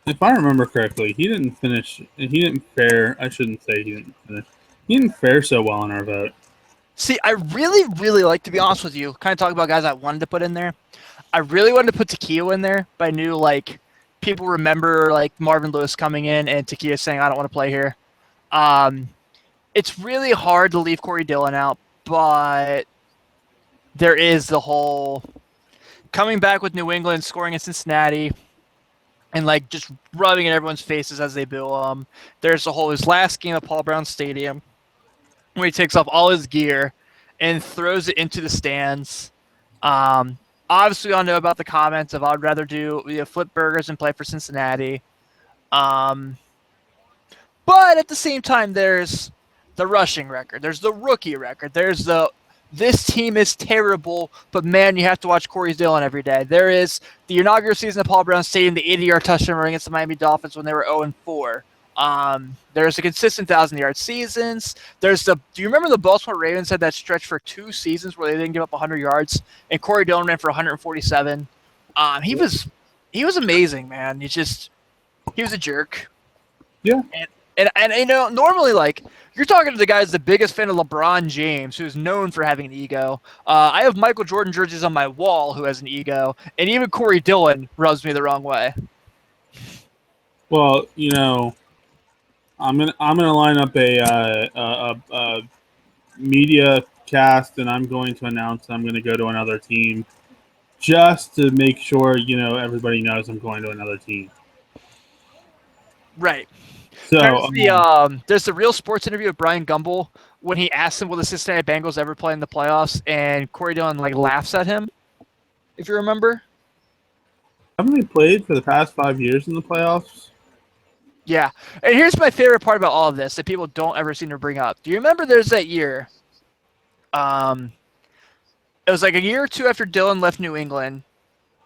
if I remember correctly, he didn't finish. He didn't fare. I shouldn't say he didn't finish. He didn't fare so well in our vote. See, I really, really like, to be honest with you, kind of talk about guys I wanted to put in there. I really wanted to put Takia in there, but I knew people remember Marvin Lewis coming in and Takia saying, "I don't want to play here." It's really hard to leave Corey Dillon out, but there is the whole coming back with New England, scoring in Cincinnati, and just rubbing in everyone's faces as they boo him. There's the whole his last game at Paul Brown Stadium, where he takes off all his gear and throws it into the stands. Obviously, we all know about the comments of I'd rather flip burgers and play for Cincinnati. But at the same time, there's the rushing record. There's the rookie record. There's this team is terrible, but man, you have to watch Corey Dillon every day. There is the inaugural season at Paul Brown Stadium, the 80-yard touchdown run against the Miami Dolphins when they were 0-4. There's a consistent 1,000-yard seasons. Do you remember the Baltimore Ravens had that stretch for 2 seasons where they didn't give up 100 yards, and Corey Dillon ran for 147? He was amazing, man. He was a jerk. Yeah. And normally you're talking to the guy who's the biggest fan of LeBron James, who's known for having an ego. I have Michael Jordan jerseys on my wall who has an ego, and even Corey Dillon rubs me the wrong way. Well, I'm gonna line up a media cast, and I'm going to announce I'm going to go to another team, just to make sure everybody knows I'm going to another team. Right. So there's the Real Sports interview with Brian Gumbel when he asked him, will the Cincinnati Bengals ever play in the playoffs? And Corey Dillon laughs at him, if you remember. Haven't they played for the past 5 years in the playoffs? Yeah. And here's my favorite part about all of this that people don't ever seem to bring up. Do you remember there's that year? It was a year or two after Dillon left New England.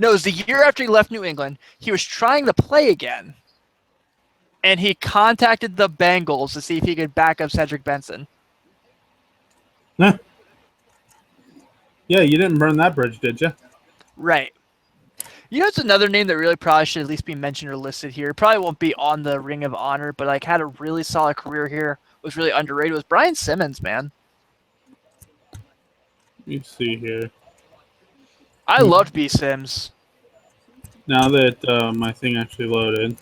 No, it was the year after he left New England. He was trying to play again. And he contacted the Bengals to see if he could back up Cedric Benson. Yeah, you didn't burn that bridge, did you? Right. It's another name that really probably should at least be mentioned or listed here. Probably won't be on the Ring of Honor, but had a really solid career here. Was really underrated. Was Brian Simmons, man. Let me see here. I loved B Sims. Now that my thing actually loaded.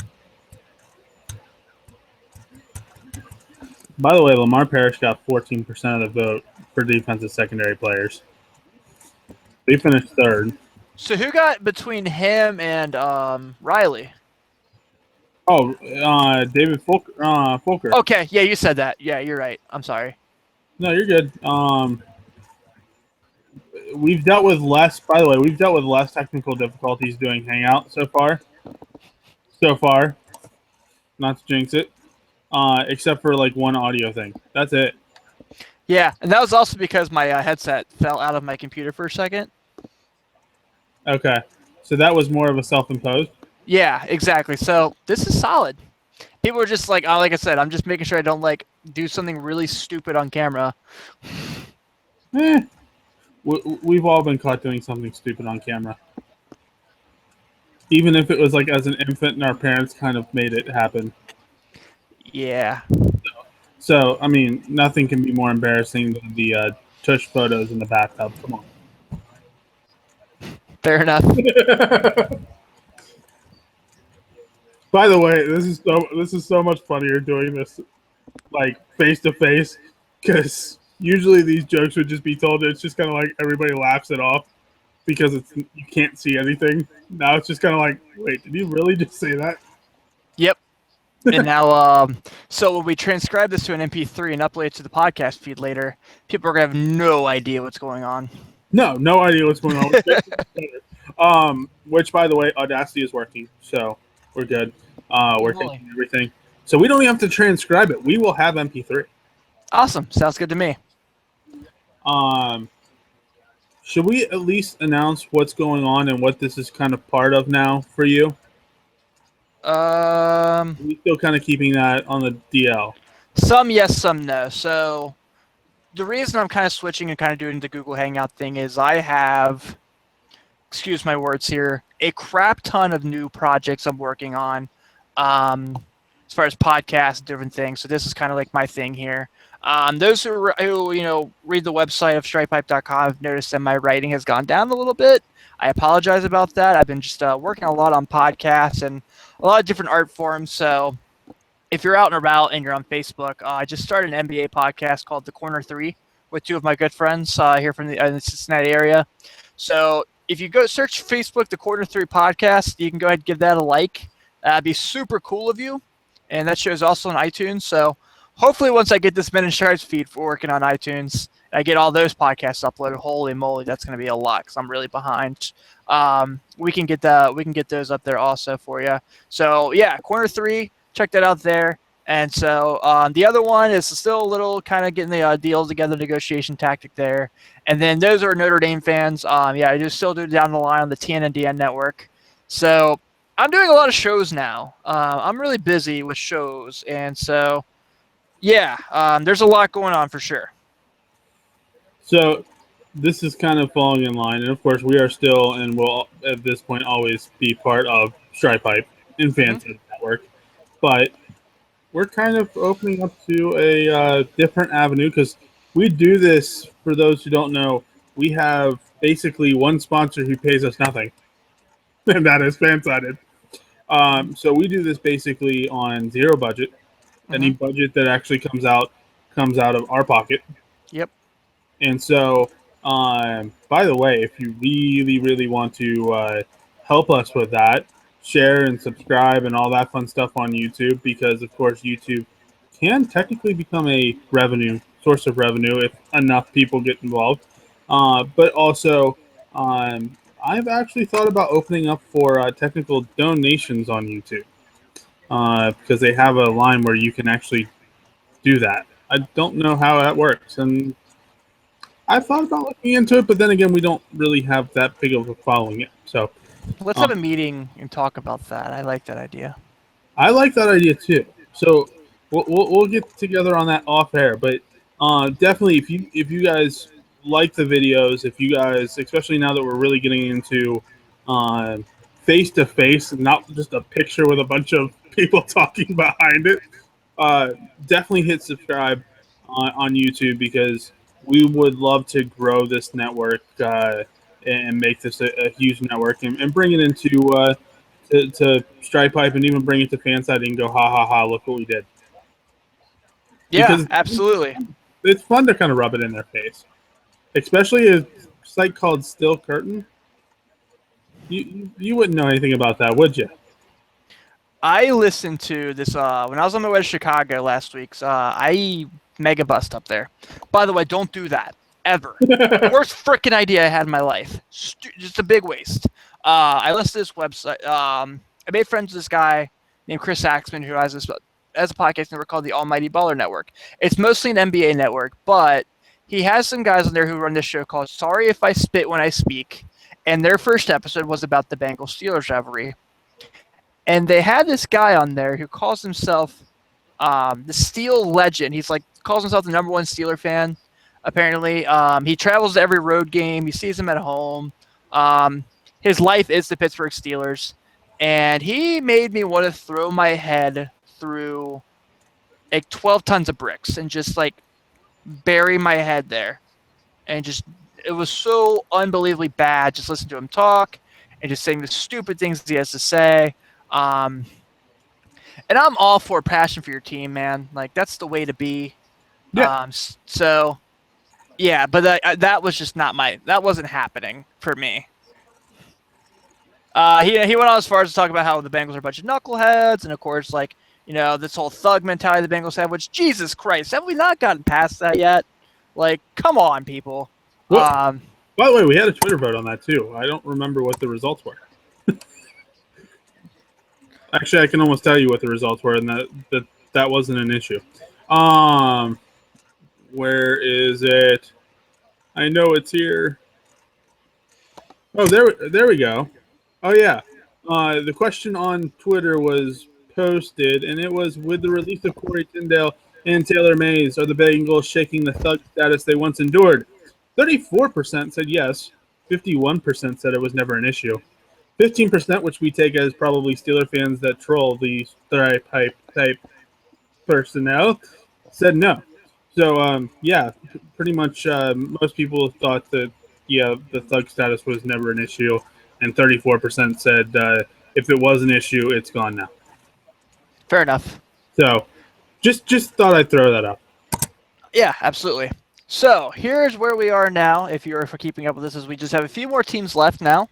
By the way, Lamar Parrish got 14% of the vote for defensive secondary players. They finished third. So who got between him and Riley? Oh, David Fulker. Okay, yeah, you said that. Yeah, you're right. I'm sorry. No, you're good. We've dealt with less. By the way, we've dealt with less technical difficulties doing Hangout so far. Not to jinx it, except for like one audio thing. That's it. Yeah, and that was also because my headset fell out of my computer for a second. Okay, so that was more of a self-imposed. Yeah, exactly. So this is solid. People are just like, oh, like I said, I'm just making sure I don't like do something really stupid on camera. We've all been caught doing something stupid on camera. Even if it was like as an infant and our parents kind of made it happen. Yeah. So, I mean, nothing can be more embarrassing than the tush photos in the bathtub. Come on. Fair enough. By the way, this is so much funnier doing this like face to face, because usually these jokes would just be told. It's just kind of like everybody laughs it off because you can't see anything. Now it's just kind of like, wait, did you really just say that? Yep. And now, so when we transcribe this to an MP3 and upload it to the podcast feed later, people are gonna have no idea what's going on. No idea what's going on. Which, by the way, Audacity is working, so we're good. We're taking everything, so we don't even have to transcribe it. We will have MP3. Awesome. Sounds good to me. Should we at least announce what's going on and what this is kind of part of now for you? We still kind of keeping that on the DL. Some yes, some no. So the reason I'm kind of switching and kind of doing the Google Hangout thing is I have, excuse my words here, a crap ton of new projects I'm working on, as far as podcasts, different things. So this is kind of like my thing here. Those who read the website of stripepipe.com have noticed that my writing has gone down a little bit. I apologize about that. I've been just working a lot on podcasts and a lot of different art forms. So if you're out and about and you're on Facebook, I just started an NBA podcast called The Corner 3 with two of my good friends here from the Cincinnati area. So if you go search Facebook, The Corner 3 podcast, you can go ahead and give that a like. That'd be super cool of you. And that show is also on iTunes. So hopefully once I get this Men in Shards feed for working on iTunes, I get all those podcasts uploaded. Holy moly, that's going to be a lot because I'm really behind. We can get those up there also for you. So yeah, Corner 3, check that out there. And so the other one is still a little kind of getting the deals together, negotiation tactic there. And then those are Notre Dame fans. I do still do down the line on the TNNDN network. So I'm doing a lot of shows now. I'm really busy with shows, and so yeah, there's a lot going on for sure. So this is kind of falling in line, and of course we are still and will at this point always be part of Stripe Pipe and Fancy Network, but we're kind of opening up to a different avenue because we do this. For those who don't know, we have basically one sponsor who pays us nothing, and that is Fansided. So we do this basically on zero budget. Any budget that actually comes out of our pocket. Yep. And so, by the way, if you really, really want to help us with that, share and subscribe and all that fun stuff on YouTube, because of course YouTube can technically become a source of revenue if enough people get involved. But also, I've actually thought about opening up for technical donations on YouTube. Because they have a line where you can actually do that. I don't know how that works, and I thought about looking into it, but then again, we don't really have that big of a following yet. So let's have a meeting and talk about that. I like that idea. I like that idea too. So we'll get together on that off air, but definitely if you guys like the videos, if you guys, especially now that we're really getting into face to face, not just a picture with a bunch of people talking behind it, definitely hit subscribe on YouTube, because we would love to grow this network and make this a huge network and bring it into to Stripe Pipe and even bring it to Fanside and go, ha ha ha, look what we did. Yeah, Because absolutely. it's fun to kind of rub it in their face, especially a site called Still Curtain. You wouldn't know anything about that, would you? I listened to this when I was on my way to Chicago last week. I mega bust up there. By the way, don't do that ever. Worst freaking idea I had in my life. Just a big waste. I listened to this website. I made friends with this guy named Chris Axman who has a podcast network called the Almighty Baller Network. It's mostly an NBA network, but he has some guys on there who run this show called Sorry If I Spit When I Speak, and their first episode was about the Bengals-Steelers rivalry. And they had this guy on there who calls himself the Steel Legend. He's calls himself the #1 Steeler fan. Apparently, he travels to every road game. He sees them at home. His life is the Pittsburgh Steelers, and he made me want to throw my head through 12 tons of bricks and just bury my head there. And just it was so unbelievably bad. Just listen to him talk and just saying the stupid things he has to say. And I'm all for passion for your team, man. That's the way to be. Yeah. So, yeah, but that was just that wasn't happening for me. He went on as far as to talk about how the Bengals are a bunch of knuckleheads, and of course, this whole thug mentality the Bengals have, which, Jesus Christ, have we not gotten past that yet? Come on, people. Well, by the way, we had a Twitter vote on that, too. I don't remember what the results were. Actually, I can almost tell you what the results were, and that wasn't an issue. Where is it? I know it's here. Oh, there we go. Oh, yeah. The question on Twitter was posted, and it was, with the release of Corey Tyndale and Taylor Mays, are the Bengals shaking the thug status they once endured? 34% said yes. 51% said it was never an issue. 15%, which we take as probably Steeler fans that troll the Stripe Pipe type personnel, said no. So, yeah, pretty much most people thought that, yeah, the thug status was never an issue, and 34% said if it was an issue, it's gone now. Fair enough. So, just thought I'd throw that up. Yeah, absolutely. So, here's where we are now, if you're keeping up with this, is we just have a few more teams left now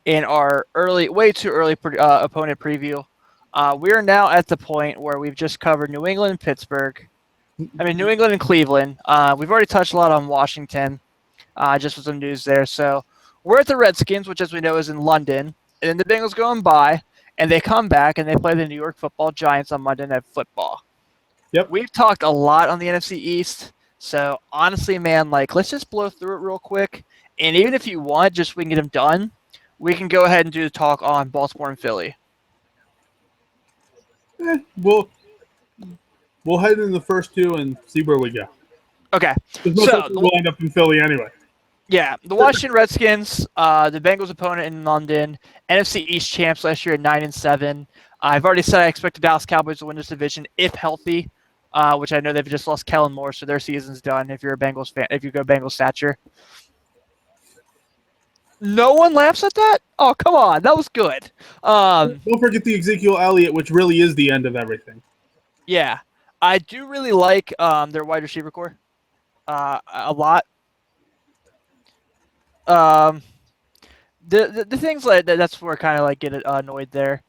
in our way too early opponent preview. We are now at the point where we've just covered New England and Pittsburgh. New England and Cleveland. We've already touched a lot on Washington, just with some news there. So we're at the Redskins, which, as we know, is in London. And then the Bengals go by, and they come back, and they play the New York Football Giants on Monday Night Football. Yep. We've talked a lot on the NFC East. So, honestly, man, let's just blow through it real quick. And even if you want, just we can get them done, we can go ahead and do the talk on Baltimore and Philly. We'll head in the first two and see where we go. Okay. So we'll end up in Philly anyway. Yeah, the Washington Redskins, the Bengals' opponent in London, NFC East champs last year at 9-7. I've already said I expect the Dallas Cowboys to win this division if healthy, which I know they've just lost Kellen Moore, so their season's done. If you're a Bengals fan, if you go Bengals stature. No one laughs at that? Oh, come on. That was good. Don't forget the Ezekiel Elliott, which really is the end of everything. Yeah. I do really like their wide receiver core a lot. The things like that's where I kind of get annoyed there.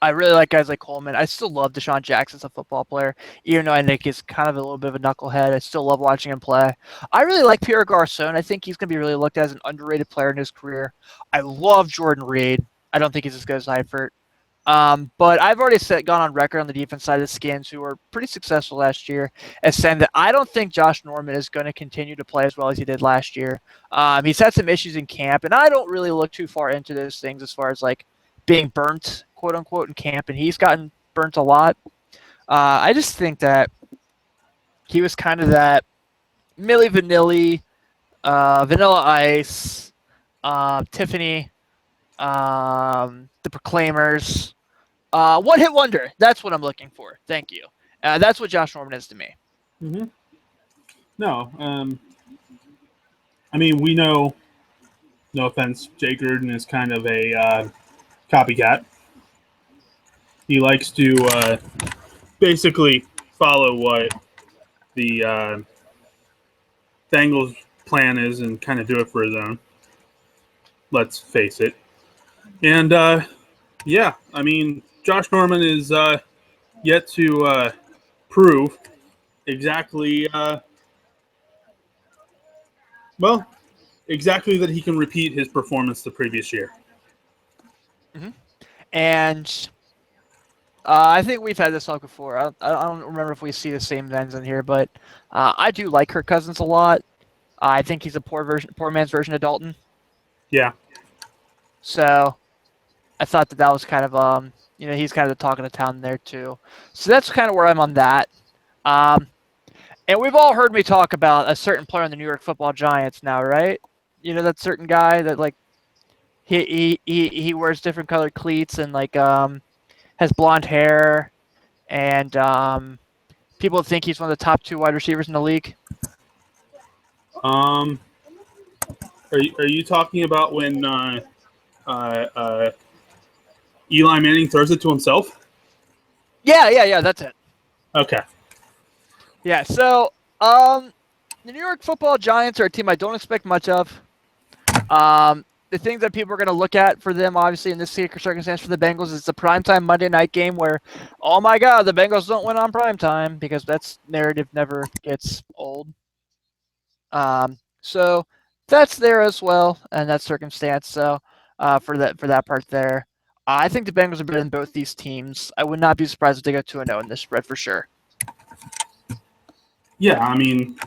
I really like guys like Coleman. I still love Deshaun Jackson as a football player, even though I think he's kind of a little bit of a knucklehead. I still love watching him play. I really like Pierre Garçon. I think he's going to be really looked at as an underrated player in his career. I love Jordan Reed. I don't think he's as good as Eifert. But I've already gone on record on the defense side of the Skins, who were pretty successful last year, as saying that I don't think Josh Norman is going to continue to play as well as he did last year. He's had some issues in camp, and I don't really look too far into those things as far as being burnt, quote unquote, in camp, and he's gotten burnt a lot. I just think that he was kind of that Milli Vanilli, Vanilla Ice, Tiffany, the Proclaimers. One-hit wonder. That's what I'm looking for. Thank you. That's what Josh Norman is to me. Mm-hmm. No. I mean, we know, no offense, Jay Gruden is kind of a copycat. He likes to basically follow what the Bengals' plan is and kind of do it for his own. Let's face it. And, yeah, I mean, Josh Norman is yet to prove exactly, exactly that he can repeat his performance the previous year. Mm-hmm. And I think we've had this talk before. I don't remember if we see the same things in here, but I do like Kirk Cousins a lot. I think he's a poor man's version of Dalton. Yeah. So I thought that was kind of he's kind of the talk of the town there too. So that's kind of where I'm on that. And we've all heard me talk about a certain player on the New York Football Giants now, right? You know that certain guy that like he wears different colored cleats and like has blonde hair, and people think he's one of the top 2 wide receivers in the league. Are you talking about when Eli Manning throws it to himself? Yeah, that's it. Okay. Yeah, so the New York Football Giants are a team I don't expect much of. The things that people are going to look at for them, obviously, in this circumstance for the Bengals is the primetime Monday night game where, oh my God, the Bengals don't win on primetime, because that's narrative never gets old. So that's there as well in that circumstance. So for that part there, I think the Bengals are better than both these teams. I would not be surprised if they go 2-0 in this spread for sure. Yeah, I mean,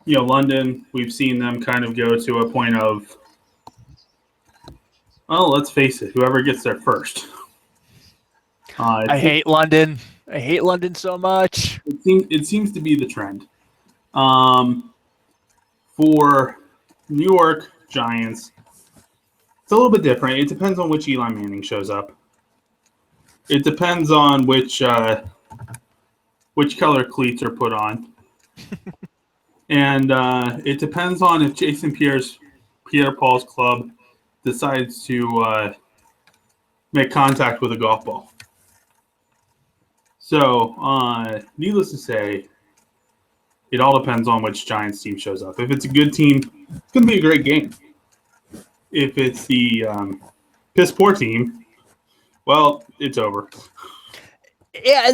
London, we've seen them kind of go to a point of, let's face it, whoever gets there first. I hate London. I hate London so much. It seems to be the trend. For New York Giants, it's a little bit different. It depends on which Eli Manning shows up. It depends on which color cleats are put on. And it depends on if Jason Pierre-Paul's club decides to make contact with a golf ball. So, needless to say, it all depends on which Giants team shows up. If it's a good team, it's going to be a great game. If it's the piss-poor team, well, it's over. Yeah,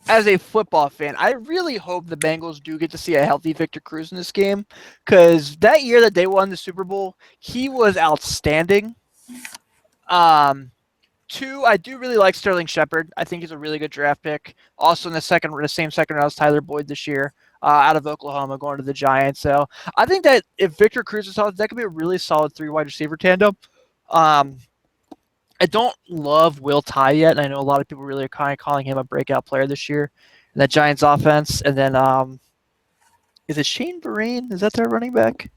as a football fan, I really hope the Bengals do get to see a healthy Victor Cruz in this game, because that year that they won the Super Bowl, he was outstanding. 2, I do really like Sterling Shepard. I think he's a really good draft pick. Also in the same second round as Tyler Boyd this year, out of Oklahoma, going to the Giants. So I think that if Victor Cruz is healthy, that could be a really solid 3 wide receiver tandem. I don't love Will Tye yet, and I know a lot of people really are kind of calling him a breakout player this year in that Giants offense. And then, is it Shane Vereen? Is that their running back?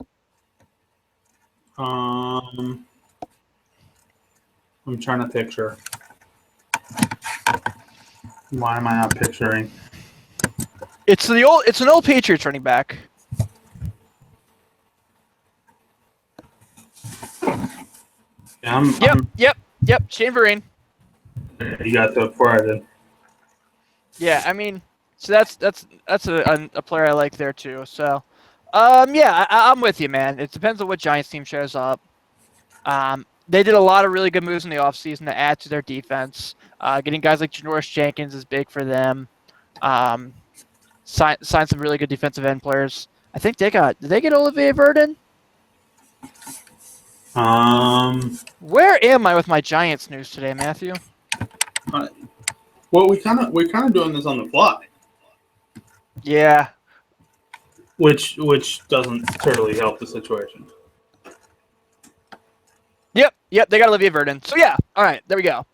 I'm trying to picture. Why am I not picturing? It's an old Patriots running back. Yep. Shane Vereen. You got that before I did. Yeah, I mean, so that's a player I like there too. So, I'm with you, man. It depends on what Giants team shows up. They did a lot of really good moves in the offseason to add to their defense. Getting guys like Janoris Jenkins is big for them. Signed some really good defensive end players. I think did they get Olivier Verdon? Where am I with my Giants news today, Matthew? Well, we're kind of doing this on the fly. Yeah. Which doesn't totally help the situation. Yep, they got Olivier Verdon. So yeah, all right, there we go.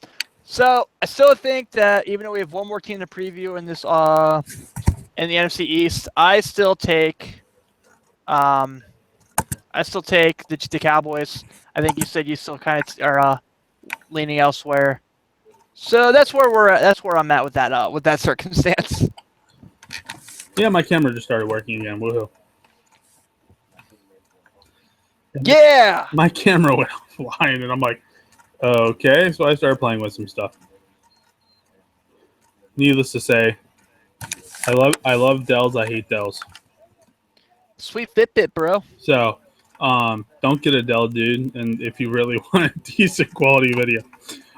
So I still think that even though we have one more team to preview in this in the NFC East, I still take the Cowboys. I think you said you still kind of are leaning elsewhere. So that's where I'm at with that circumstance. Yeah, my camera just started working again. Woohoo! Yeah. My camera went offline, and I'm like, okay. So I started playing with some stuff. Needless to say, I love Dells. I hate Dells. Sweet Fitbit, bro. So, don't get a Dell, dude. And if you really want a decent quality video,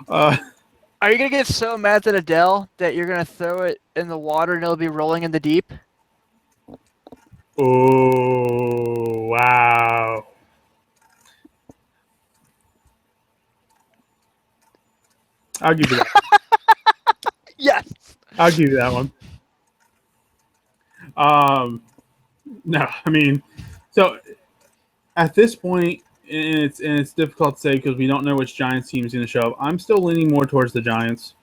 Are you gonna get so mad at Adele that you're gonna throw it in the water and it'll be rolling in the deep? oh wow. I'll give you that. Yes. I'll give you that one. No, I mean, so at this point, and it's difficult to say because we don't know which Giants team is going to show up. I'm still leaning more towards the Giants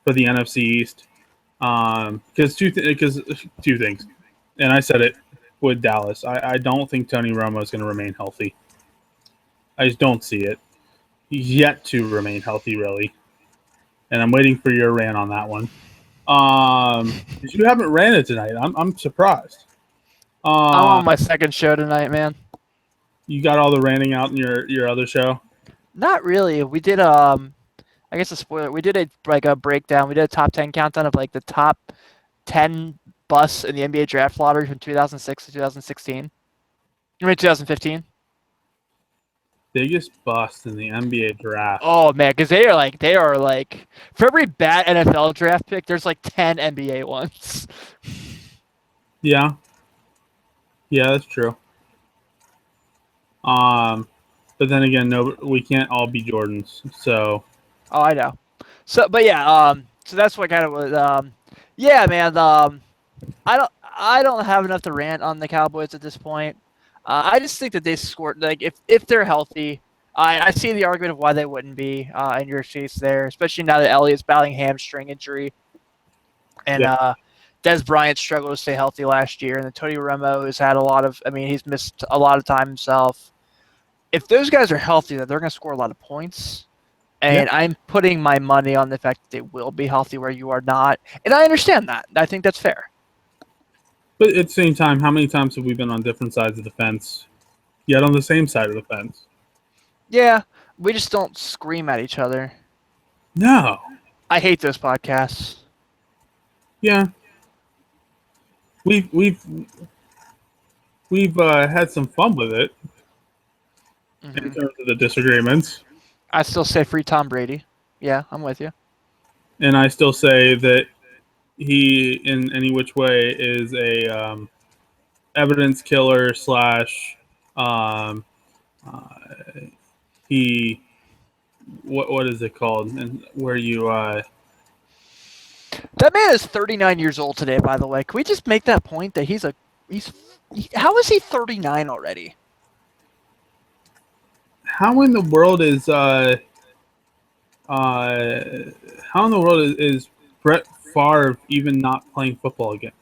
for the NFC East, because two things, and I said it with Dallas. I don't think Tony Romo is going to remain healthy. I just don't see it. He's yet to remain healthy, really, and I'm waiting for your rant on that one. You haven't ran it tonight. I'm surprised. I'm on my second show tonight, man. You got all the ranting out in your other show? Not really. We did I guess a spoiler. We did a breakdown. We did a top 10 countdown of like the top 10 busts in the NBA draft lottery from 2006 to 2016. I mean 2015. Biggest bust in the NBA draft. Oh man, because they are like for every bad NFL draft pick, there's like 10 NBA ones. Yeah, that's true. But then again, no, we can't all be Jordans. So. Oh, I know. So, but yeah, so that's what kind of was. Yeah, man. I don't have enough to rant on the Cowboys at this point. I just think that they scored like if they're healthy. I see the argument of why they wouldn't be in your case there, especially now that Elliott's battling hamstring injury, and Des Bryant struggled to stay healthy last year, and then Tony Romo has had a lot of. I mean, he's missed a lot of time himself. If those guys are healthy, then they're going to score a lot of points. And I'm putting my money on the fact that they will be healthy where you are not. And I understand that. I think that's fair. But at the same time, how many times have we been on different sides of the fence, yet on the same side of the fence? Yeah, we just don't scream at each other. No. I hate those podcasts. Yeah. We've had some fun with it in terms of the disagreements. I still say free Tom Brady. Yeah, I'm with you. And I still say that he, in any which way, is a evidence killer / he what is it called? And where you that man is 39 years old today, by the way. Can we just make that point that how is he 39 already? how in the world is Brett Favre even not playing football again?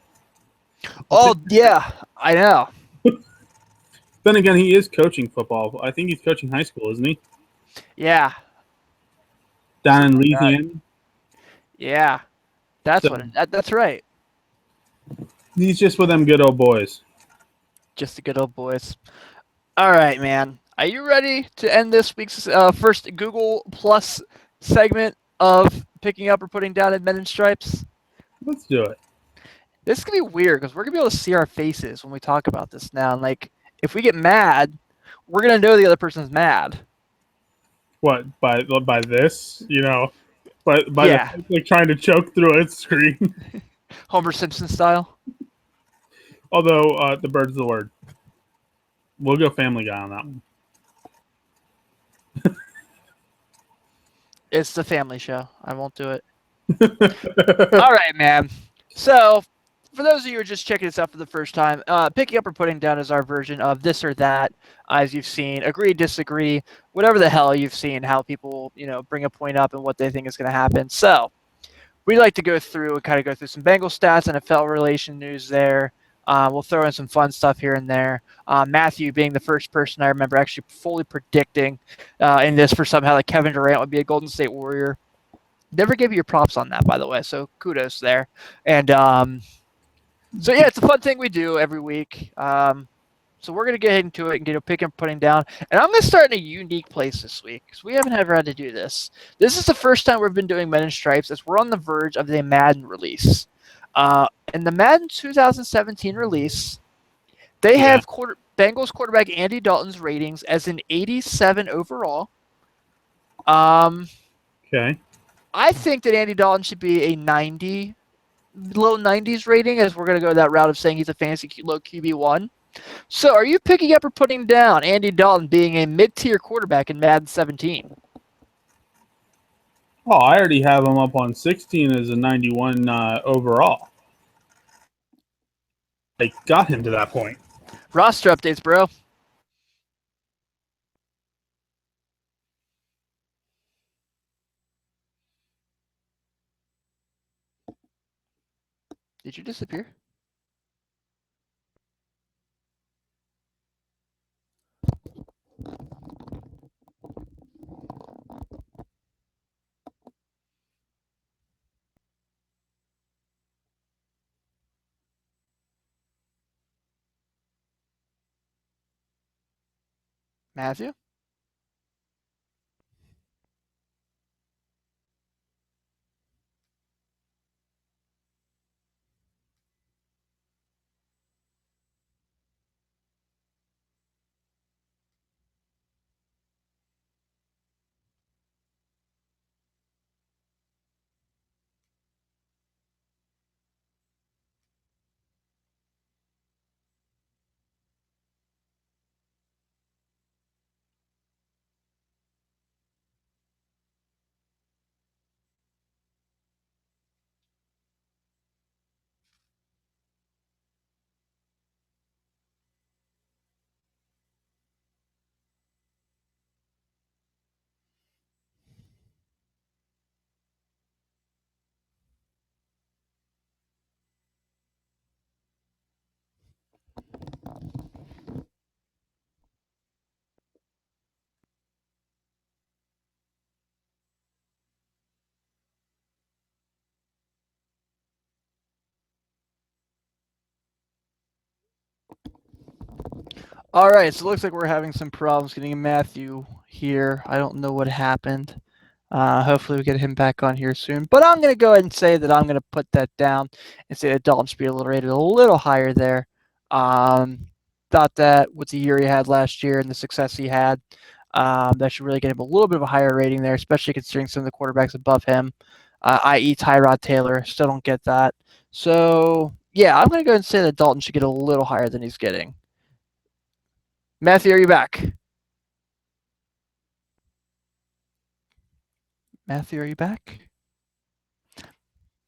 Oh yeah, I know. Then again, he is coaching football. I think he's coaching high school, isn't he? Yeah. Down in Louisiana. Yeah, that's that's right. He's just with them good old boys. Just the good old boys. All right, man. Are you ready to end this week's first Google Plus segment of picking up or putting down in Men in Stripes? Let's do it. This is going to be weird because we're going to be able to see our faces when we talk about this now. And, like, if we get mad, we're going to know the other person's mad. What, by this? You know, by like trying to choke through a screen. Homer Simpson style. Although, the bird's the word. We'll go Family Guy on that one. It's the family show. I won't do it. All right, man. So, for those of you who are just checking this out for the first time, picking up or putting down is our version of this or that, as you've seen, agree, disagree, whatever the hell you've seen, how people, bring a point up and what they think is going to happen. So, we like to go through and kind of go through some Bengal stats, NFL relation news there. We'll throw in some fun stuff here and there. Matthew being the first person I remember actually fully predicting in this for somehow that Kevin Durant would be a Golden State Warrior. Never gave you your props on that, by the way, so kudos there. And So yeah, it's a fun thing we do every week. So we're gonna get into it and get a pick and putting down. And I'm gonna start in a unique place this week because we haven't ever had to do this. This is the first time we've been doing Men in Stripes as we're on the verge of the Madden release. In the Madden 2017 release, they Yeah. have Bengals quarterback Andy Dalton's ratings as an 87 overall. Okay. I think that Andy Dalton should be a 90, low 90s rating, as we're going to go that route of saying he's a fantasy low QB1. So are you picking up or putting down Andy Dalton being a mid-tier quarterback in Madden 17? Oh, I already have him up on 16 as a 91 overall. I got him to that point. Roster updates, bro. Did you disappear? Matthew? All right, so it looks like we're having some problems getting Matthew here. I don't know what happened. Hopefully we get him back on here soon. But I'm going to go ahead and say that I'm going to put that down and say that Dalton should be rated a little higher there. Thought that with the year he had last year and the success he had, that should really get him a little bit of a higher rating there, especially considering some of the quarterbacks above him, i.e. Tyrod Taylor. Still don't get that. So, yeah, I'm going to go ahead and say that Dalton should get a little higher than he's getting. Matthew, are you back? Matthew, are you back?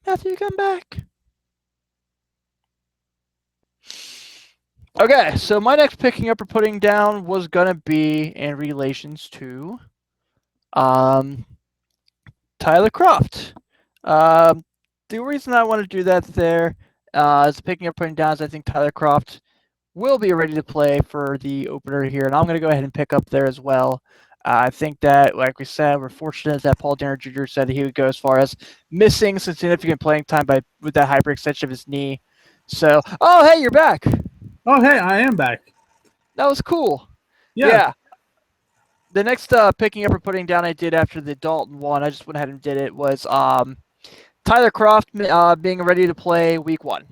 Matthew, come back. Okay, so my next picking up or putting down was going to be in relations to Tyler Croft. The reason I want to do that there is picking up putting down is I think Tyler Croft will be ready to play for the opener here, and I'm going to go ahead and pick up there as well. I think that, like we said, we're fortunate that Paul Darren Jr. said he would go as far as missing some significant playing time with that hyperextension of his knee. So, oh, hey, you're back. Oh, hey, I am back. That was cool. Yeah. The next picking up or putting down I did after the Dalton one, I just went ahead and did it, was Tyler Croft being ready to play week 1.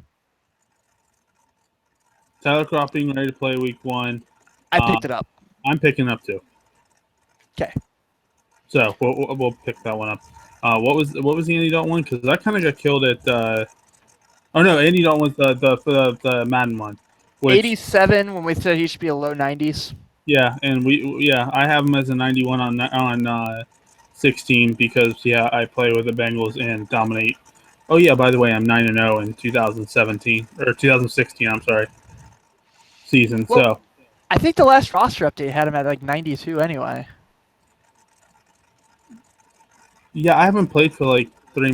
Tyler Croft being ready to play week 1. I picked it up. I'm picking up too. Okay. So we'll pick that one up. What was the Andy Dalton one? Because that kind of got killed at. Oh no, Andy Dalton was the Madden one. 87 when we said he should be a low 90s. Yeah, and I have him as a 91 on 16 because I play with the Bengals and dominate. Oh yeah, by the way, I'm 9-0 in 2017 or 2016. I'm sorry, season. Well, so I think the last roster update had him at like 92 anyway. yeah, I haven't played for like 4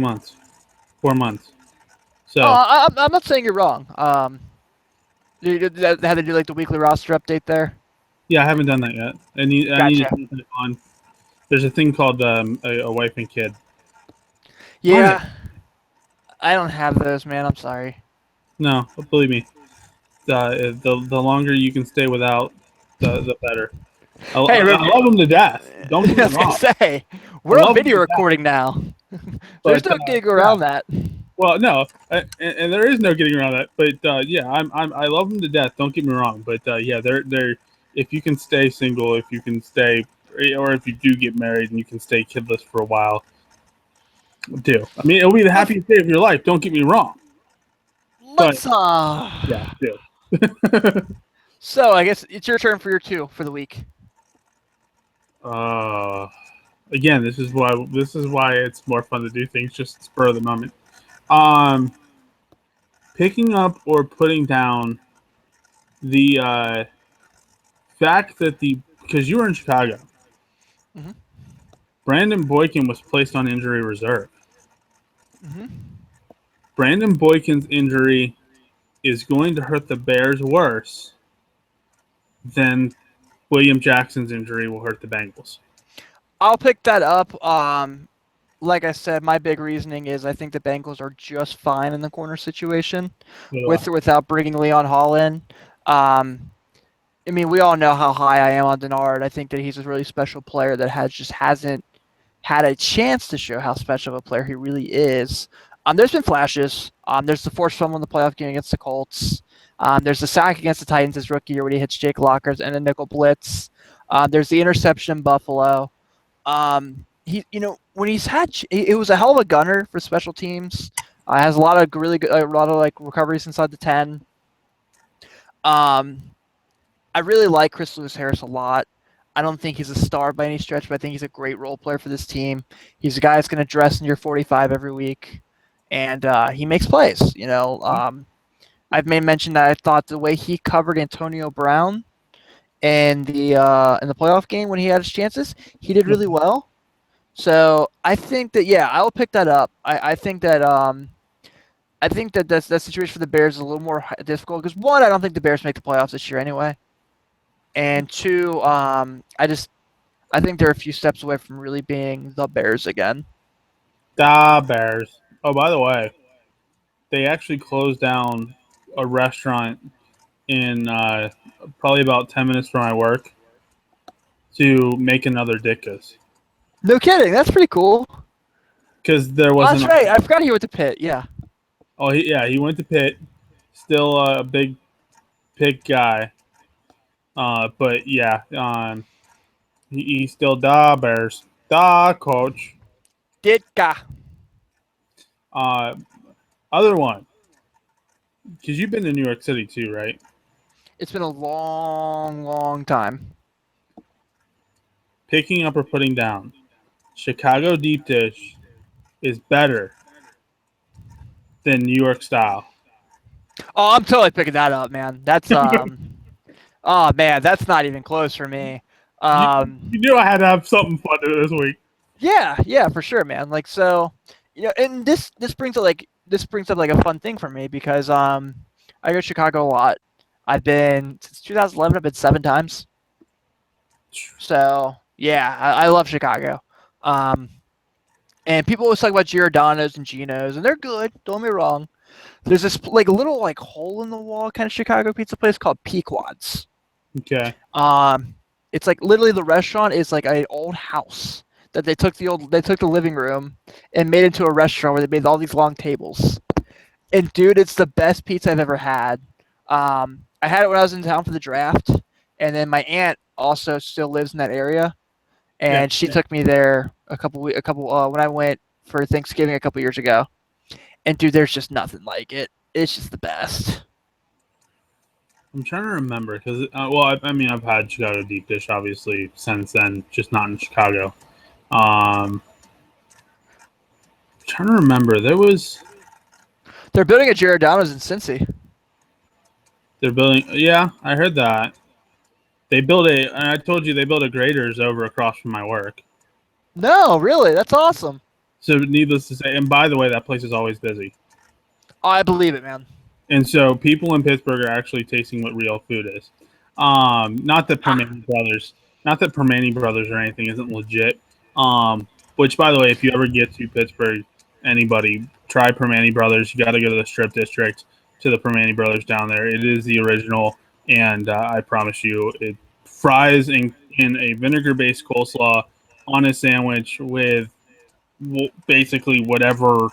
months. So I'm not saying you're wrong. They had to do like the weekly roster update there. yeah, I haven't done that yet. I need Gotcha. to put it on. There's a thing called a wife and kid. Yeah, I don't have those, man. I'm sorry. No, believe me. The longer you can stay without, the better. I love them to death. Don't get I me was gonna wrong. say I we're on love them video to death. recording now. There's But no getting yeah. around that. Well, no, and there is no getting around that. But yeah, I love them to death. Don't get me wrong. But yeah, they're if you can stay single, if you can stay, or if you do get married and you can stay kidless for a while, do. I mean, it'll be the happiest day of your life. Don't get me wrong. But Let's yeah, do. So I guess it's your turn for your two for the week. Uh, again, this is why it's more fun to do things just spur of the moment. Um, Picking up or putting down the fact that because you were in Chicago, Mhm. Brandon Boykin was placed on injury reserve. Mhm. Brandon Boykin's injury is going to hurt the Bears worse than William Jackson's injury will hurt the Bengals. I'll pick that up. Like I said, my big reasoning is I think the Bengals are just fine in the corner situation with or without bringing Leon Hall in. Um, I mean, we all know how high I am on Denard. I think that he's a really special player that hasn't had a chance to show how special of a player he really is. There's been flashes. There's the forced fumble in the playoff game against the Colts. There's the sack against the Titans his rookie year when he hits Jake Lockers and a nickel blitz. There's the interception in Buffalo. When he's had, it was a hell of a gunner for special teams. Has a lot of really good, a lot of like recoveries inside the 10. I really like Chris Lewis Harris a lot. I don't think he's a star by any stretch, but I think he's a great role player for this team. He's a guy that's going to dress in your 45 every week, and he makes plays. I've made mention that I thought the way he covered Antonio Brown in the playoff game when he had his chances, he did really well. So I think that I'll pick that up. I think that that situation for the Bears is a little more difficult because one, I don't think the Bears make the playoffs this year anyway, and two, I think they're a few steps away from really being the Bears again. The Bears. Oh, by the way, they actually closed down a restaurant in probably about 10 minutes from my work to make another Dickas. No kidding, that's pretty cool. Because there Oh, wasn't. that's right. I forgot he went to Pitt. Yeah. Oh, he went to Pitt. Still a big Pitt guy. But yeah, he's still the Bears. The coach. Ditka. Other one. Because you've been to New York City too, right? It's been a long, long time. Picking up or putting down. Chicago deep dish is better than New York style. Oh, I'm totally picking that up, man. That's oh man, that's not even close for me. You knew I had to have something fun to do this week. Yeah, for sure, man. Like so, and this brings up like a fun thing for me because I go to Chicago a lot. I've been since 2011. I've been 7 times. So yeah, I love Chicago. And people always talk about Giordano's and Geno's, and they're good. Don't get me wrong. There's this like little like hole in the wall kind of Chicago pizza place called Pequod's. Okay. It's like literally the restaurant is like an old house that they took the living room and made into a restaurant where they made all these long tables. And dude, it's the best pizza I've ever had. I had it when I was in town for the draft, and then my aunt also still lives in that area, and she took me there when I went for Thanksgiving a couple years ago. And dude, there's just nothing like it. It's just the best. I'm trying to remember because, I mean, I've had Chicago deep dish obviously since then, just not in Chicago. I'm trying to remember. They're building a Giordano's in Cincy. They're building. Yeah, I heard that. I told you they built a Graders over across from my work. No, really, that's awesome. So needless to say, and by the way, that place is always busy. Oh, I believe it, man. And so people in Pittsburgh are actually tasting what real food is. Not that Permane Brothers or anything isn't legit. Which, by the way, if you ever get to Pittsburgh, anybody try Permane Brothers. You got to go to the Strip District. to the Permane brothers down there. It is the original, and I promise you, it fries in a vinegar-based coleslaw on a sandwich with basically whatever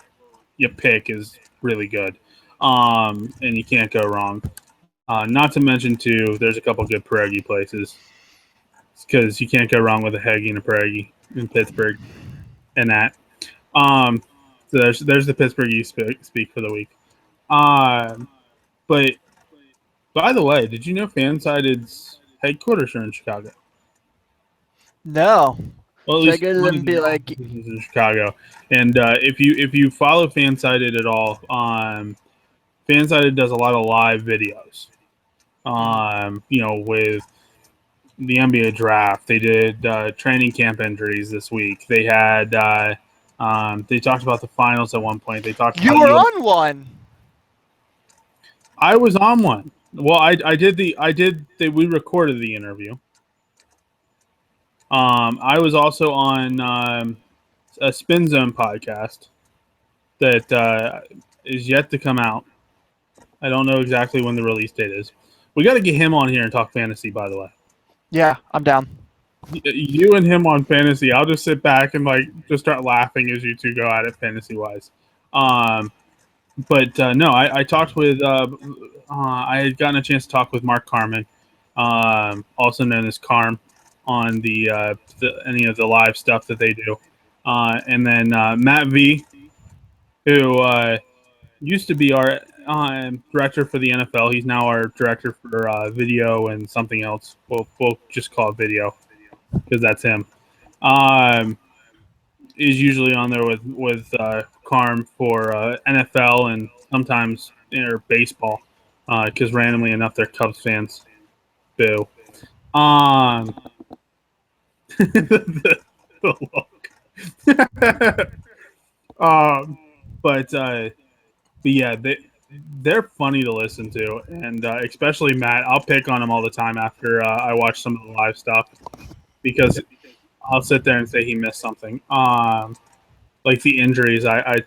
you pick is really good, and you can't go wrong. Not to mention, too, there's a couple good pierogi places because you can't go wrong with a Heggy and a pierogi in Pittsburgh and that. So there's the Pittsburgh you speak for the week. But by the way, did you know Fansided's headquarters are in Chicago? No. Well, at So I least go to them and be like, in Chicago. And if you follow Fansided at all, Fansided does a lot of live videos. With the NBA draft, they did training camp injuries this week. They had they talked about the finals at one point. They talked. you about were on one. I was on one. Well, we recorded the interview. I was also on a Spin Zone podcast that is yet to come out. I don't know exactly when the release date is. We got to get him on here and talk fantasy, by the way. Yeah, I'm down. You and him on fantasy. I'll just sit back and just start laughing as you two go at it fantasy wise. But no, I talked with. I had gotten a chance to talk with Mark Carmen, also known as Carm, on any of the live stuff that they do, and then Matt V, who used to be our director for the NFL. He's now our director for video and something else. We'll just call it video because that's him. Is usually on there with Carm for NFL and sometimes baseball because randomly enough they're Cubs fans. Boo. The look. But yeah, they're funny to listen to, and especially Matt. I'll pick on him all the time after I watch some of the live stuff because I'll sit there and say he missed something. Like the injuries, I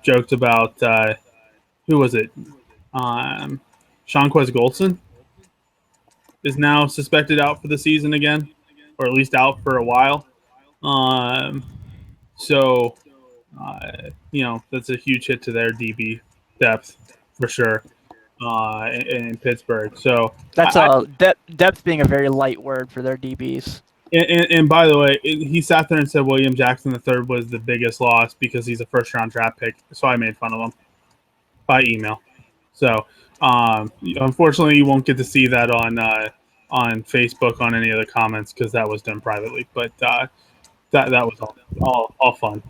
joked about who was it? Seanquez Goldson is now suspected out for the season again, or at least out for a while. So that's a huge hit to their DB depth for sure in Pittsburgh. So That's depth being a very light word for their DBs. And by the way, he sat there and said William Jackson III was the biggest loss because he's a first-round draft pick. So I made fun of him by email. So unfortunately, you won't get to see that on Facebook on any of the comments because that was done privately. But that was all fun.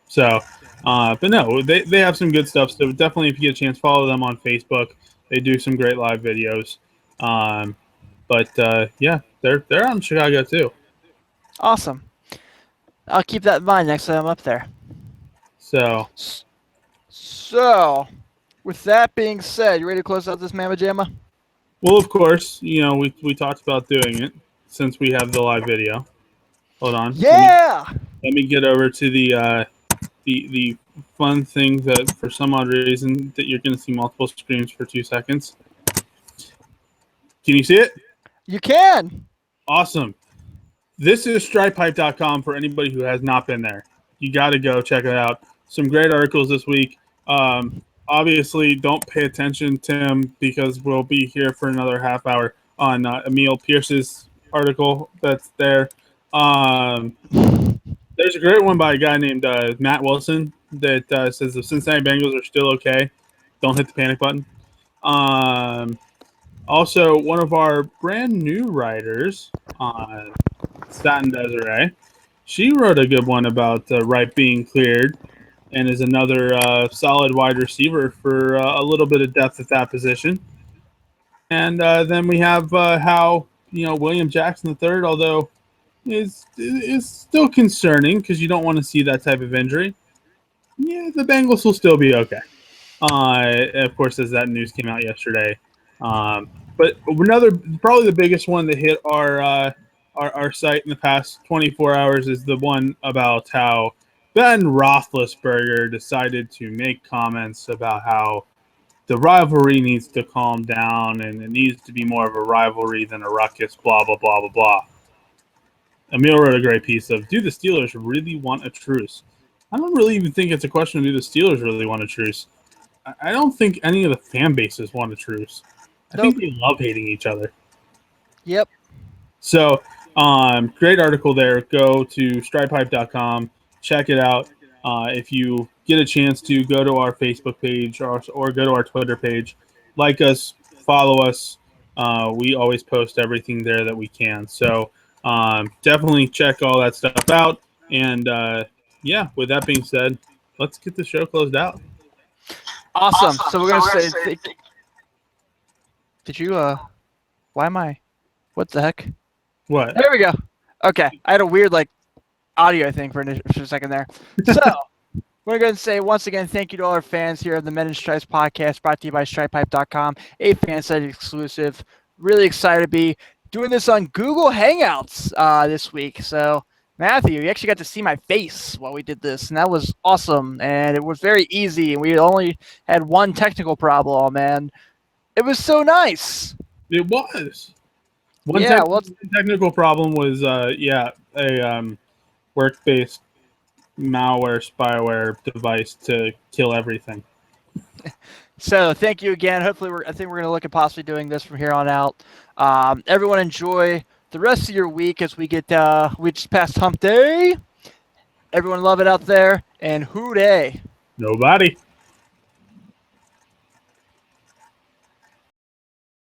So, but no, they have some good stuff. So definitely, if you get a chance, follow them on Facebook. They do some great live videos. But yeah, they're out in Chicago too. Awesome. I'll keep that in mind next time I'm up there. So, with that being said, you ready to close out this Mamma Jamma? well, of course, we talked about doing it since we have the live video. Hold on. Yeah. Let me get over to the fun thing that for some odd reason that you're going to see multiple screens for 2 seconds. Can you see it? You can. Awesome. This is stripepipe.com for anybody who has not been there. You got to go check it out. Some great articles this week. Obviously, don't pay attention, Tim, because we'll be here for another half hour on Emil Pierce's article that's there. There's a great one by a guy named Matt Wilson that says the Cincinnati Bengals are still okay. Don't hit the panic button. Also, one of our brand new writers, Staten Desiree, she wrote a good one about Wright being cleared and is another solid wide receiver for a little bit of depth at that position. And then we have how William Jackson III, although is still concerning because you don't want to see that type of injury. Yeah, the Bengals will still be okay. Of course, as that news came out yesterday. But probably the biggest one that hit our site in the past 24 hours is the one about how Ben Roethlisberger decided to make comments about how the rivalry needs to calm down and it needs to be more of a rivalry than a ruckus, blah, blah, blah, blah, blah. Emil wrote a great piece of, do the Steelers really want a truce? I don't really even think it's a question of do the Steelers really want a truce. I don't think any of the fan bases want a truce. I think they love hating each other. Yep. So, great article there. Go to stripehype.com. Check it out. If you get a chance to, go to our Facebook page or go to our Twitter page. Like us, follow us. We always post everything there that we can. So definitely check all that stuff out. And, with that being said, let's get the show closed out. Awesome. So we're going to say... Did you... Why am I... What the heck? What? There we go. Okay. I had a weird, audio thing for a second there. So, we're going to say, once again, thank you to all our fans here at the Men in Stripes podcast, brought to you by stripehype.com, a fan site exclusive. Really excited to be doing this on Google Hangouts this week. So, Matthew, you actually got to see my face while we did this, and that was awesome. And it was very easy, and we only had one technical problem, and it was so nice. It was. One technical problem was, a work-based malware, spyware device to kill everything. So thank you again. Hopefully, I think we're going to look at possibly doing this from here on out. Everyone enjoy the rest of your week as we just passed Hump Day. Everyone love it out there, and hoo-day. Nobody.